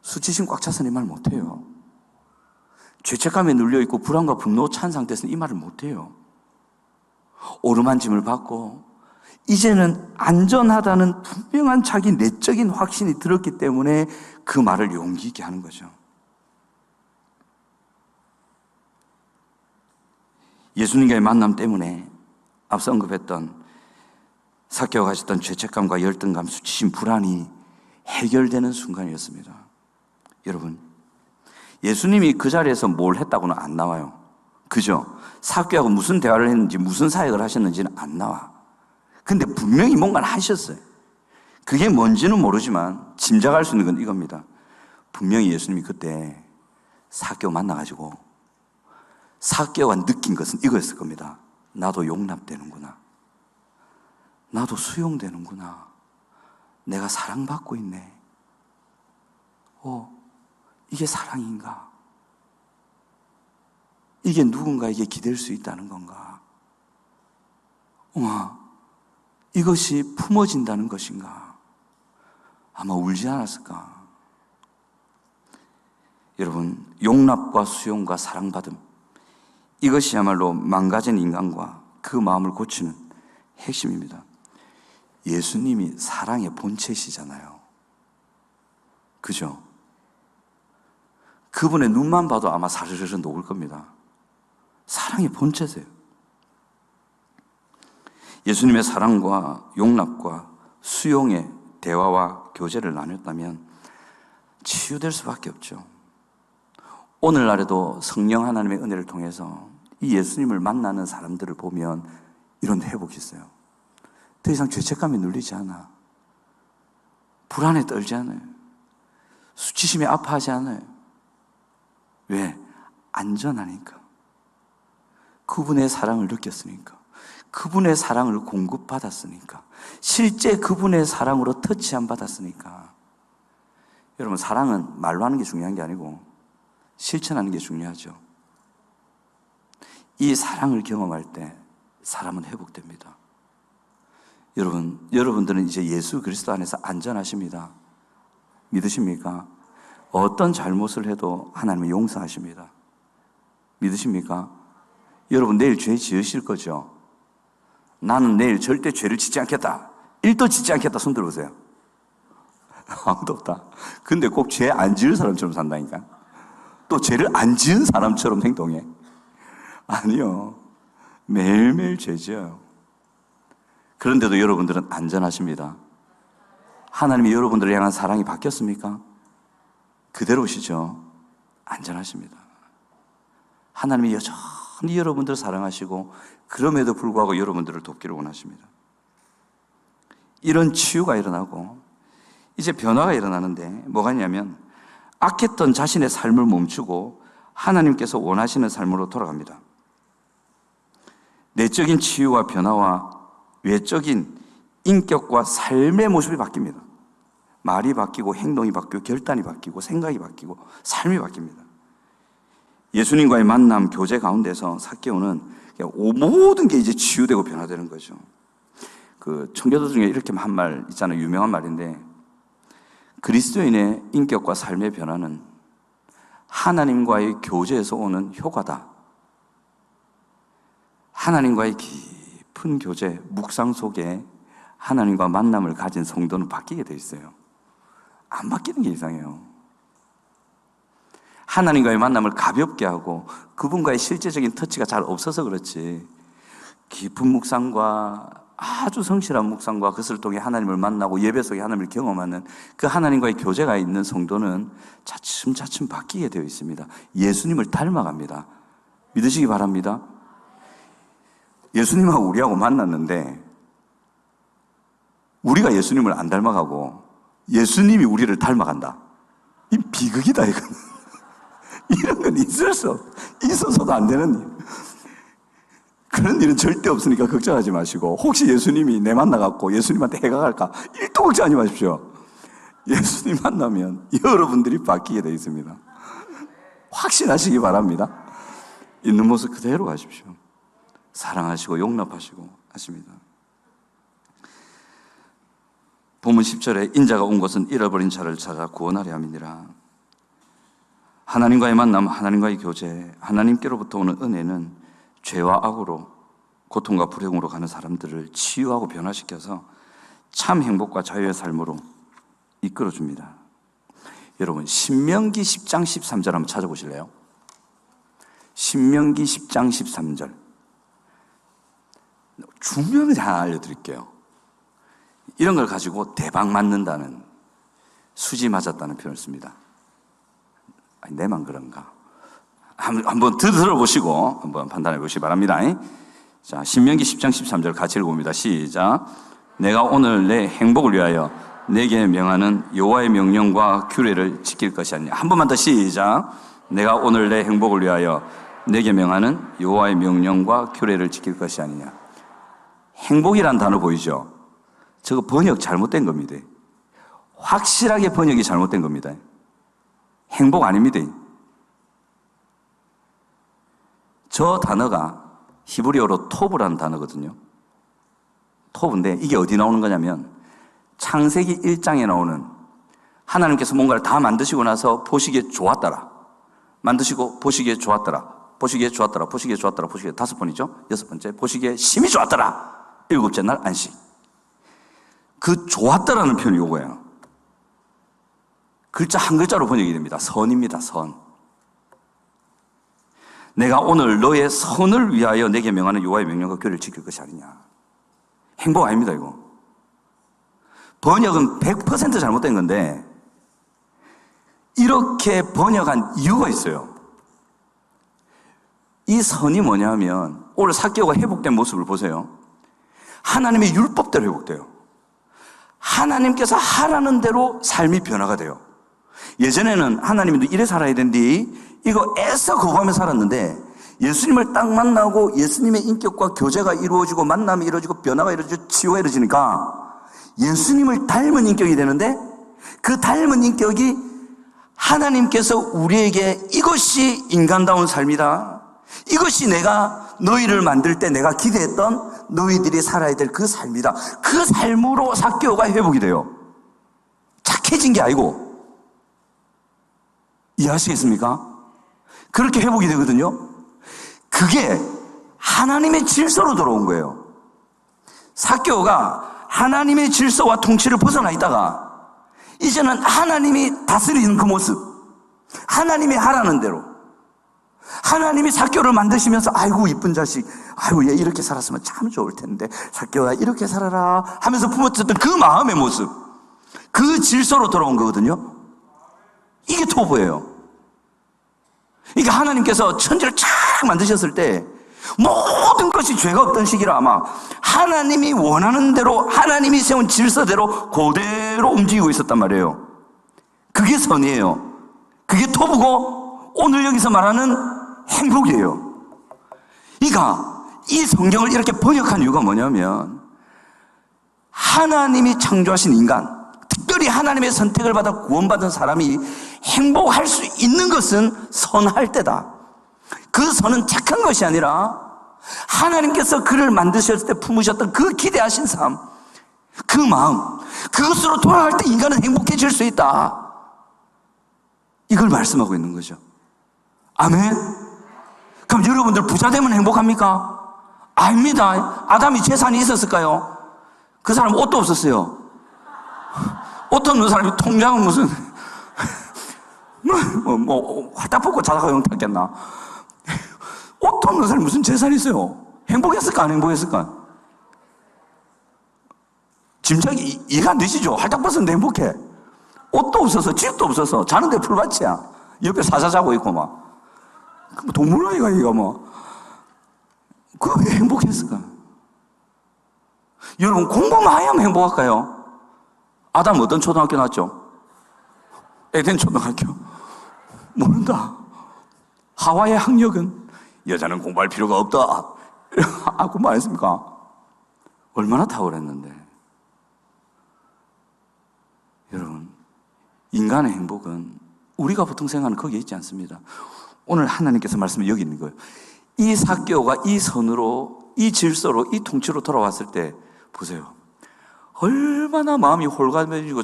수치심 꽉 차서 이 말 못해요. 죄책감에 눌려있고 불안과 분노 찬 상태에서는 이 말을 못해요. 오르만짐을 받고 이제는 안전하다는 분명한 자기 내적인 확신이 들었기 때문에 그 말을 용기 있게 하는 거죠. 예수님과의 만남 때문에 앞서 언급했던 삭개오가 가졌던 죄책감과 열등감, 수치심, 불안이 해결되는 순간이었습니다. 여러분, 예수님이 그 자리에서 뭘 했다고는 안 나와요. 그죠? 삭개오하고 무슨 대화를 했는지 무슨 사역을 하셨는지는 안 나와. 근데 분명히 뭔가를 하셨어요. 그게 뭔지는 모르지만 짐작할 수 있는 건 이겁니다. 분명히 예수님이 그때 삭개오 만나가지고 삭개오가 느낀 것은 이거였을 겁니다. 나도 용납되는구나. 나도 수용되는구나. 내가 사랑받고 있네. 이게 사랑인가? 이게 누군가에게 기댈 수 있다는 건가? 이것이 품어진다는 것인가? 아마 울지 않았을까? 여러분, 용납과 수용과 사랑받음, 이것이야말로 망가진 인간과 그 마음을 고치는 핵심입니다. 예수님이 사랑의 본체시잖아요. 그죠? 그분의 눈만 봐도 아마 사르르르 녹을 겁니다. 사랑의 본체세요. 예수님의 사랑과 용납과 수용의 대화와 교제를 나눴다면 치유될 수밖에 없죠. 오늘날에도 성령 하나님의 은혜를 통해서 이 예수님을 만나는 사람들을 보면 이런 회복이 있어요. 더 이상 죄책감에 눌리지 않아. 불안에 떨지 않아요. 수치심에 아파하지 않아요. 왜? 안전하니까. 그분의 사랑을 느꼈으니까. 그분의 사랑을 공급받았으니까. 실제 그분의 사랑으로 터치함 받았으니까. 여러분, 사랑은 말로 하는 게 중요한 게 아니고 실천하는 게 중요하죠. 이 사랑을 경험할 때 사람은 회복됩니다. 여러분들은 이제 예수 그리스도 안에서 안전하십니다. 믿으십니까? 어떤 잘못을 해도 하나님은 용서하십니다. 믿으십니까? 여러분 내일 죄 지으실 거죠? 나는 내일 절대 죄를 짓지 않겠다. 1도 짓지 않겠다. 손 들어보세요. 아무도 없다. 근데 꼭 죄 안 지을 사람처럼 산다니까. 또 죄를 안 지은 사람처럼 행동해. 아니요. 매일매일 죄 지어요. 그런데도 여러분들은 안전하십니다. 하나님이 여러분들을 향한 사랑이 바뀌었습니까? 그대로시죠. 안전하십니다. 하나님이 여전히 여러분들을 사랑하시고 그럼에도 불구하고 여러분들을 돕기를 원하십니다. 이런 치유가 일어나고 이제 변화가 일어나는데 뭐가 있냐면 악했던 자신의 삶을 멈추고 하나님께서 원하시는 삶으로 돌아갑니다. 내적인 치유와 변화와 외적인 인격과 삶의 모습이 바뀝니다. 말이 바뀌고 행동이 바뀌고 결단이 바뀌고 생각이 바뀌고 삶이 바뀝니다. 예수님과의 만남, 교제 가운데서 삭개오는 모든 게 이제 치유되고 변화되는 거죠. 그 청교도 중에 이렇게 한 말 있잖아요. 유명한 말인데 그리스도인의 인격과 삶의 변화는 하나님과의 교제에서 오는 효과다. 하나님과의 깊은 교제, 묵상 속에 하나님과 만남을 가진 성도는 바뀌게 돼 있어요. 안 바뀌는 게 이상해요. 하나님과의 만남을 가볍게 하고 그분과의 실제적인 터치가 잘 없어서 그렇지 깊은 묵상과 아주 성실한 묵상과 그것을 통해 하나님을 만나고 예배 속에 하나님을 경험하는 그 하나님과의 교제가 있는 성도는 차츰차츰 바뀌게 되어 있습니다. 예수님을 닮아갑니다. 믿으시기 바랍니다. 예수님하고 우리하고 만났는데 우리가 예수님을 안 닮아가고 예수님이 우리를 닮아간다. 이 비극이다 이거는. 이런 건 있어서도 안 되는 일. 그런 일은 절대 없으니까 걱정하지 마시고 혹시 예수님이 내 만나갖고 예수님한테 해가 갈까 1도 걱정하지 마십시오. 예수님 만나면 여러분들이 바뀌게 되어 있습니다. 확신하시기 바랍니다. 있는 모습 그대로 가십시오. 사랑하시고 용납하시고 하십니다. 본문 10절에 인자가 온 것은 잃어버린 자를 찾아 구원하려 함이니라. 하나님과의 만남, 하나님과의 교제, 하나님께로부터 오는 은혜는 죄와 악으로 고통과 불행으로 가는 사람들을 치유하고 변화시켜서 참 행복과 자유의 삶으로 이끌어줍니다. 여러분 신명기 10장 13절 한번 찾아보실래요? 신명기 10장 13절 중요한 거 하나 알려드릴게요. 이런 걸 가지고 대박 맞는다는 수지 맞았다는 표현을 씁니다. 아니, 내만 그런가? 한번 들어보시고 한번 판단해 보시기 바랍니다. 자, 신명기 10장 13절 같이 읽어봅니다. 시작. 내가 오늘 내 행복을 위하여 내게 명하는 여호와의 명령과 규례를 지킬 것이 아니냐. 한 번만 더 시작. 내가 오늘 내 행복을 위하여 내게 명하는 여호와의 명령과 규례를 지킬 것이 아니냐. 행복이란 단어 보이죠? 저거 번역 잘못된 겁니다. 확실하게 번역이 잘못된 겁니다. 행복 아닙니다. 저 단어가 히브리어로 토브라는 단어거든요. 토브인데 이게 어디 나오는 거냐면 창세기 1장에 나오는 하나님께서 뭔가를 다 만드시고 나서 보시기에 좋았더라. 만드시고 보시기에 좋았더라. 보시기에 좋았더라. 보시기에 좋았더라. 보시기에 5번이죠. 6번째 보시기에 심히 좋았더라. 7째 날 안식. 그 좋았더라는 표현이 요거예요. 글자 한 글자로 번역이 됩니다. 선입니다. 선. 내가 오늘 너의 선을 위하여 내게 명하는 여호와의 명령과 규례를 지킬 것이 아니냐. 행복 아닙니다, 이거. 번역은 100% 잘못된 건데 이렇게 번역한 이유가 있어요. 이 선이 뭐냐면 오늘 삭개오가 회복된 모습을 보세요. 하나님의 율법대로 회복돼요. 하나님께서 하라는 대로 삶이 변화가 돼요. 예전에는 하나님이 이래 살아야 된디 이거 애써 거부하며 살았는데 예수님을 딱 만나고 예수님의 인격과 교제가 이루어지고 만남이 이루어지고 변화가 이루어지고 치유가 이루어지니까 예수님을 닮은 인격이 되는데 그 닮은 인격이 하나님께서 우리에게 이것이 인간다운 삶이다. 이것이 내가 너희를 만들 때 내가 기대했던 너희들이 살아야 될 그 삶이다. 그 삶으로 삭개오가 회복이 돼요. 착해진 게 아니고. 이해하시겠습니까? 그렇게 회복이 되거든요. 그게 하나님의 질서로 돌아온 거예요. 삭개오가 하나님의 질서와 통치를 벗어나 있다가 이제는 하나님이 다스리는 그 모습, 하나님이 하라는 대로, 하나님이 삭개오를 만드시면서 아이고 이쁜 자식, 아이고 얘 이렇게 살았으면 참 좋을 텐데 삭개오야 이렇게 살아라 하면서 품었던 그 마음의 모습, 그 질서로 돌아온 거거든요. 이게 토부예요. 그러니까 하나님께서 천지를 쫙 만드셨을 때 모든 것이 죄가 없던 시기라 아마 하나님이 원하는 대로 하나님이 세운 질서대로 그대로 움직이고 있었단 말이에요. 그게 선이에요. 그게 토부고 오늘 여기서 말하는 행복이에요. 그러니까 이 성경을 이렇게 번역한 이유가 뭐냐면 하나님이 창조하신 인간, 특별히 하나님의 선택을 받아 구원받은 사람이 행복할 수 있는 것은 선할 때다. 그 선은 착한 것이 아니라 하나님께서 그를 만드셨을 때 품으셨던 그 기대하신 삶, 그 마음, 그것으로 돌아갈 때 인간은 행복해질 수 있다. 이걸 말씀하고 있는 거죠. 아멘? 그럼 여러분들 부자 되면 행복합니까? 아닙니다. 아담이 재산이 있었을까요? 그 사람 옷도 없었어요. 옷 없는 사람이 통장은 무슨 화딱 벗고 자다가 영 탔겠나? 옷도 없는 사람이 무슨 재산이 있어요? 행복했을까 안 행복했을까? 짐작이 이해가 안 되시죠? 활짝 벗었는데 행복해. 옷도 없어서 집도 없어서 자는데 풀밭이야. 옆에 사자 자고 있고 막 동물원이가 이거 뭐 그거 왜 행복했을까? 여러분 공부만 하면 행복할까요? 아담 어떤 초등학교 나왔죠? 에덴 초등학교. 모른다. 하와의 학력은 여자는 공부할 필요가 없다. 공부 안 했습니까? 얼마나 탁월했는데. 여러분, 인간의 행복은 우리가 보통 생각하는 거기에 있지 않습니다. 오늘 하나님께서 말씀을 여기 있는 거예요. 이 삭개오가 이 선으로, 이 질서로, 이 통치로 돌아왔을 때 보세요. 얼마나 마음이 홀가분해지고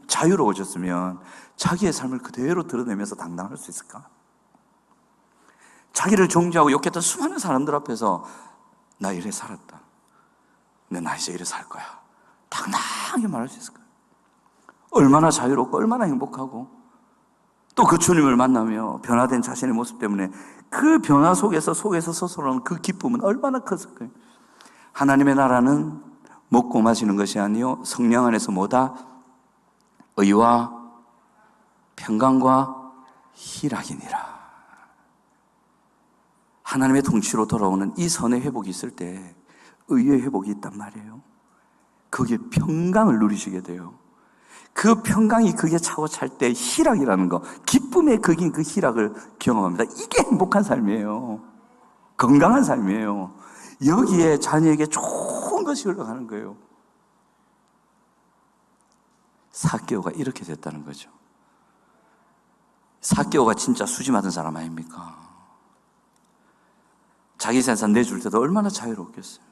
자유로워졌으면 자기의 삶을 그대로 드러내면서 당당할 수 있을까? 자기를 정죄하고 욕했던 수많은 사람들 앞에서 나 이래 살았다. 근데 나 이제 이래 살 거야. 당당하게 말할 수 있을까요? 얼마나 자유롭고 얼마나 행복하고 또 그 주님을 만나며 변화된 자신의 모습 때문에 그 변화 속에서 솟아오르는 그 기쁨은 얼마나 컸을까요? 하나님의 나라는 먹고 마시는 것이 아니요 성령 안에서 뭐다? 의와 평강과 희락이니라. 하나님의 통치로 돌아오는 이 선의 회복이 있을 때 의의 회복이 있단 말이에요. 거기에 평강을 누리시게 돼요. 그 평강이 그게 차고 찰 때 희락이라는 거, 기쁨의 극인 그 희락을 경험합니다. 이게 행복한 삶이에요. 건강한 삶이에요. 여기에 자녀에게 좋은 것이 흘러가는 거예요. 삭개오가 이렇게 됐다는 거죠. 삭개오가 진짜 수지 맞은 사람 아닙니까? 자기 재산 내줄 때도 얼마나 자유로웠겠어요.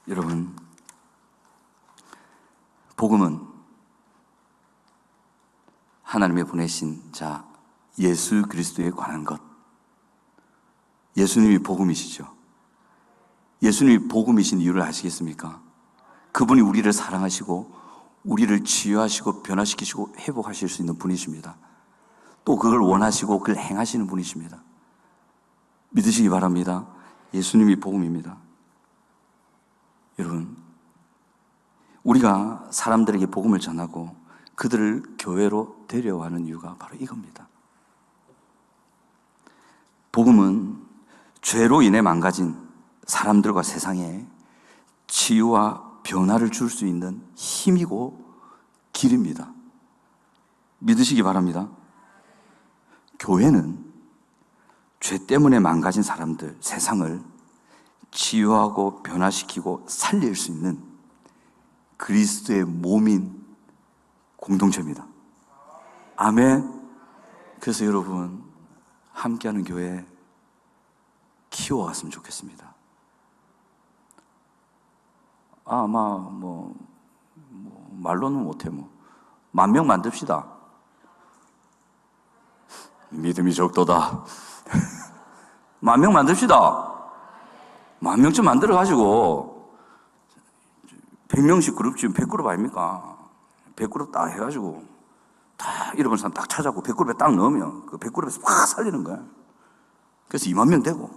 여러분, 복음은 하나님의 보내신 자 예수 그리스도에 관한 것. 예수님이 복음이시죠. 예수님이 복음이신 이유를 아시겠습니까? 그분이 우리를 사랑하시고 우리를 치유하시고 변화시키시고 회복하실 수 있는 분이십니다. 또 그걸 원하시고 그걸 행하시는 분이십니다. 믿으시기 바랍니다. 예수님이 복음입니다. 여러분, 우리가 사람들에게 복음을 전하고 그들을 교회로 데려가는 이유가 바로 이겁니다. 복음은 죄로 인해 망가진 사람들과 세상에 치유와 변화를 줄 수 있는 힘이고 길입니다. 믿으시기 바랍니다. 교회는 죄 때문에 망가진 사람들, 세상을 치유하고 변화시키고 살릴 수 있는 그리스도의 몸인 공동체입니다. 아멘. 그래서 여러분, 함께하는 교회 키워왔으면 좋겠습니다. 말로는 못해. 10,000명 만듭시다. 믿음이 적도다. 10,000명 만듭시다. 10,000명쯤 만들어가지고 100명씩 그룹 지금 100그룹 아닙니까? 100그룹 딱 해가지고 다 잃어버린 사람 딱 찾아고 100그룹에 딱 넣으면 그 100그룹에서 확 살리는 거야. 그래서 20,000명 되고,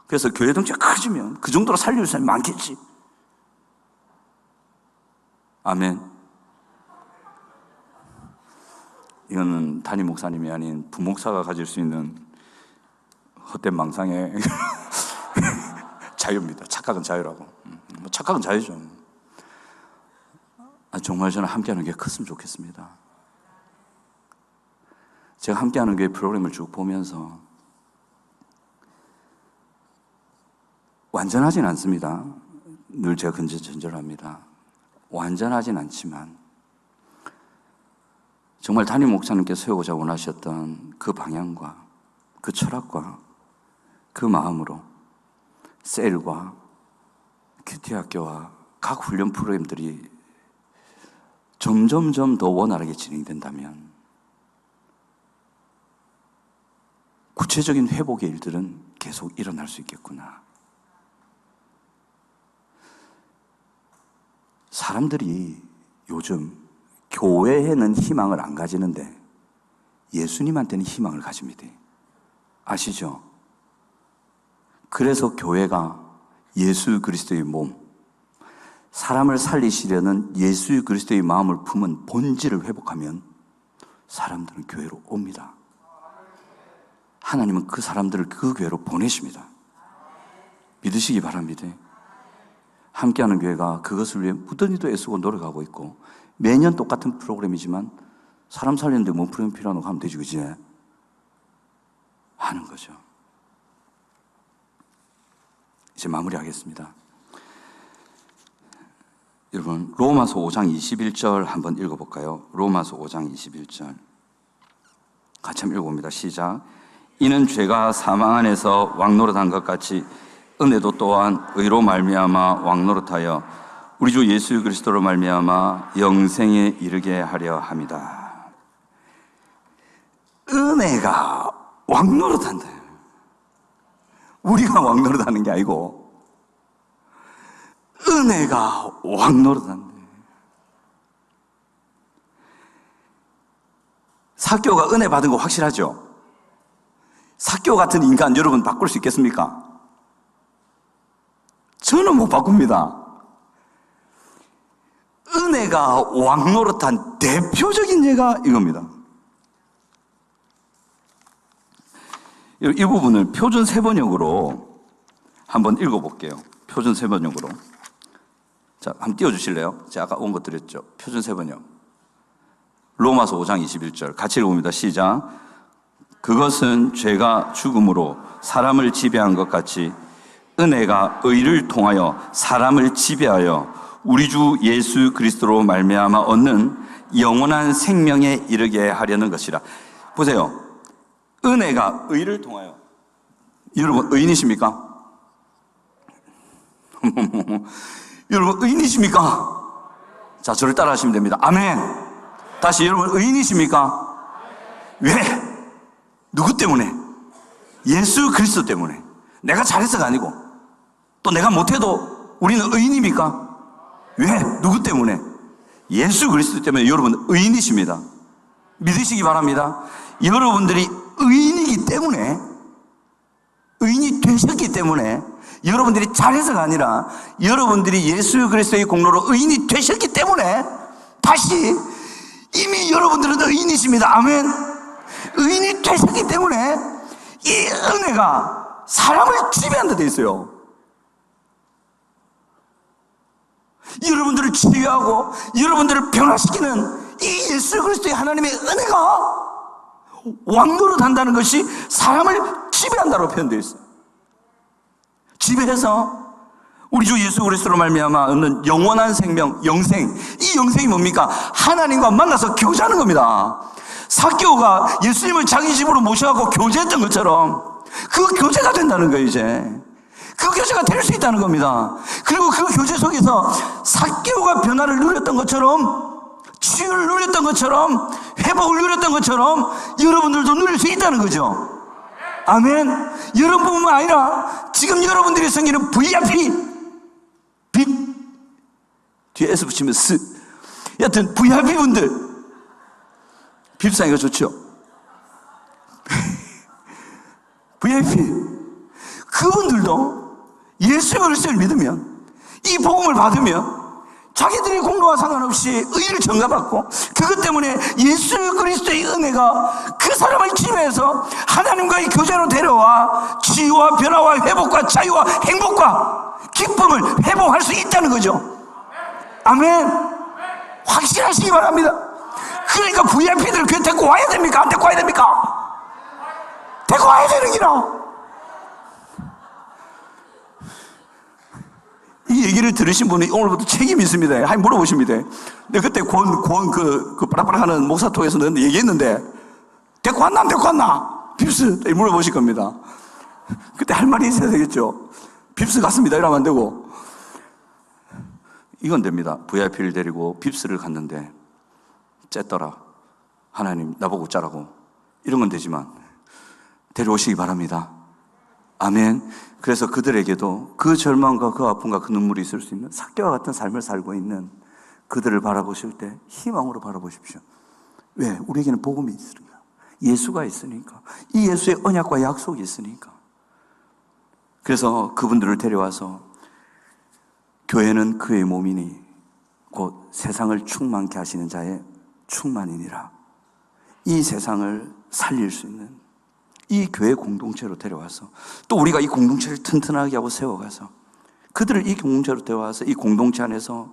그래서 교회 덩치가 커지면 그 정도로 살릴 사람이 많겠지. 아멘. 이거는 담임 목사님이 아닌 부목사가 가질 수 있는 헛된 망상의 자유입니다. 착각은 자유라고. 착각은 자유죠. 정말 저는 함께하는 게 컸으면 좋겠습니다. 제가 함께하는 게 프로그램을 쭉 보면서 완전하진 않습니다. 늘 제가 근절합니다. 완전하진 않지만 정말 담임 목사님께서 세우고자 원하셨던 그 방향과 그 철학과 그 마음으로 셀과 큐티학교와 각 훈련 프로그램들이 점점점 더 원활하게 진행된다면 구체적인 회복의 일들은 계속 일어날 수 있겠구나. 사람들이 요즘 교회에는 희망을 안 가지는데 예수님한테는 희망을 가집니다. 아시죠? 그래서 교회가 예수 그리스도의 몸, 사람을 살리시려는 예수 그리스도의 마음을 품은 본질을 회복하면 사람들은 교회로 옵니다. 하나님은 그 사람들을 그 교회로 보내십니다. 믿으시기 바랍니다. 함께하는 교회가 그것을 위해 무던히도 애쓰고 노력하고 있고, 매년 똑같은 프로그램이지만 사람 살리는데 뭔 프로그램 필요하노 하면 되지, 그지? 하는 거죠. 이제 마무리하겠습니다. 여러분, 로마서 5장 21절 한번 읽어볼까요? 로마서 5장 21절 같이 한번 읽어봅니다. 시작. 이는 죄가 사망 안에서 왕노릇한 것 같이 은혜도 또한 의로 말미암아 왕노릇하여 우리 주 예수 그리스도로 말미암아 영생에 이르게 하려 함이다. 은혜가 왕노릇한다. 우리가 왕노릇하는 게 아니고 은혜가 왕노릇한다. 삭개오가 은혜 받은 거 확실하죠? 삭개오 같은 인간 여러분 바꿀 수 있겠습니까? 저는 못 바꿉니다. 은혜가 왕노릇한 대표적인 예가 이겁니다. 이 부분을 표준 세번역으로 한번 읽어볼게요. 표준 세번역으로. 자, 한번 띄워주실래요? 제가 아까 온 것 드렸죠. 표준 세 번역. 로마서 5장 21절. 같이 읽어봅니다. 시작. 그것은 죄가 죽음으로 사람을 지배한 것 같이 은혜가 의를 통하여 사람을 지배하여 우리 주 예수 그리스도로 말미암아 얻는 영원한 생명에 이르게 하려는 것이라. 보세요. 은혜가 의를 통하여. 여러분 의인이십니까? 여러분 의인이십니까? 자, 저를 따라 하시면 됩니다. 아멘. 다시, 여러분 의인이십니까? 왜? 누구 때문에? 예수 그리스도 때문에. 내가 잘해서가 아니고 또 내가 못해도 우리는 의인입니까? 왜? 누구 때문에? 예수 그리스도 때문에 여러분 의인이십니다. 믿으시기 바랍니다. 여러분들이 의인이기 때문에, 의인이 되셨기 때문에, 여러분들이 잘해서가 아니라 여러분들이 예수 그리스도의 공로로 의인이 되셨기 때문에 다시 이미 여러분들은 의인이십니다. 아멘. 의인이 되셨기 때문에 이 은혜가 사람을 지배한다 돼 있어요. 여러분들을 치유하고 여러분들을 변화시키는 이 예수 그리스도의 하나님의 은혜가 왕노릇 한다는 것이 사람을 지배한다고 표현되어 있어요. 지배해서 우리 주 예수 그리스도로 말미암아 얻는 영원한 생명, 영생. 이 영생이 뭡니까? 하나님과 만나서 교제하는 겁니다. 삭개오가 예수님을 자기 집으로 모셔가고 교제했던 것처럼 그 교제가 된다는 거예요. 이제 그 교제가 될 수 있다는 겁니다. 그리고 그 교제 속에서 삭개오가 변화를 누렸던 것처럼, 치유를 누렸던 것처럼, 회복을 누렸던 것처럼 여러분들도 누릴 수 있다는 거죠. 아멘. 여러분뿐만 아니라 지금 여러분들이 생기는 VIP, 빅 뒤에 S 붙이면 스, 여하튼 VIP 분들, 빕상이가 좋죠. VIP 그분들도 예수 그리스도를 믿으면, 이 복음을 받으면 자기들의 공로와 상관없이 의를 전가받고 그것 때문에 예수 그리스도의 은혜가 그 사람을 지배해서 하나님과의 교제로 데려와 치유와 변화와 회복과 자유와 행복과 기쁨을 회복할 수 있다는 거죠. 아멘. 확실하시기 바랍니다. 그러니까 VIP들을 교회 데리고 와야 됩니까? 안 데리고 와야 됩니까? 데리고 와야 되는 기라. 이 얘기를 들으신 분이 오늘부터 책임이 있습니다. 하이 물어보십니다. 근데 그때 그 빠락빠락하는 목사톡에서 너한테 얘기했는데, 데리고 왔나 안 데리고 왔나? 빕스 물어보실 겁니다. 그때 할 말이 있어야 되겠죠. 빕스 갔습니다. 이러면 안 되고. 이건 됩니다. VIP를 데리고 빕스를 갔는데, 쨌더라. 하나님, 나보고 짜라고. 이런 건 되지만, 데려오시기 바랍니다. 아멘. 그래서 그들에게도 그 절망과 그 아픔과 그 눈물이 있을 수 있는 삭개와 같은 삶을 살고 있는 그들을 바라보실 때 희망으로 바라보십시오. 왜? 우리에게는 복음이 있으니까. 예수가 있으니까. 이 예수의 언약과 약속이 있으니까. 그래서 그분들을 데려와서 교회는 그의 몸이니 곧 세상을 충만케 하시는 자의 충만이니라. 이 세상을 살릴 수 있는 이 교회 공동체로 데려와서 또 우리가 이 공동체를 튼튼하게 하고 세워가서 그들을 이 공동체로 데려와서 이 공동체 안에서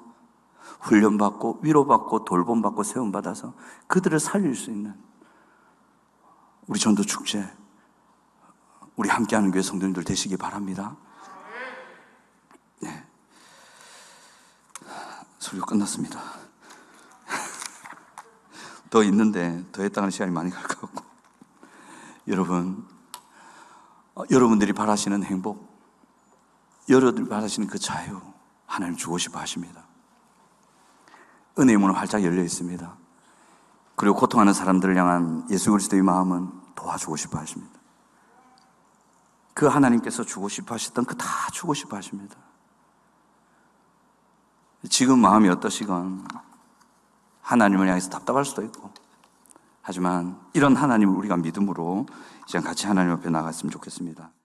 훈련받고 위로받고 돌봄받고 세움받아서 그들을 살릴 수 있는 우리 전도축제, 우리 함께하는 교회 성도님들 되시기 바랍니다. 네, 설교 끝났습니다. 더 있는데 더 했다는 시간이 많이 갈 것 같고, 여러분들이 바라시는 행복, 여러분들이 바라시는 그 자유 하나님 주고 싶어 하십니다. 은혜의 문은 활짝 열려 있습니다. 그리고 고통하는 사람들을 향한 예수 그리스도의 마음은 도와주고 싶어 하십니다. 그 하나님께서 주고 싶어 하셨던 그 다 주고 싶어 하십니다. 지금 마음이 어떠시건 하나님을 향해서 답답할 수도 있고, 하지만 이런 하나님을 우리가 믿음으로 이제 같이 하나님 앞에 나갔으면 좋겠습니다.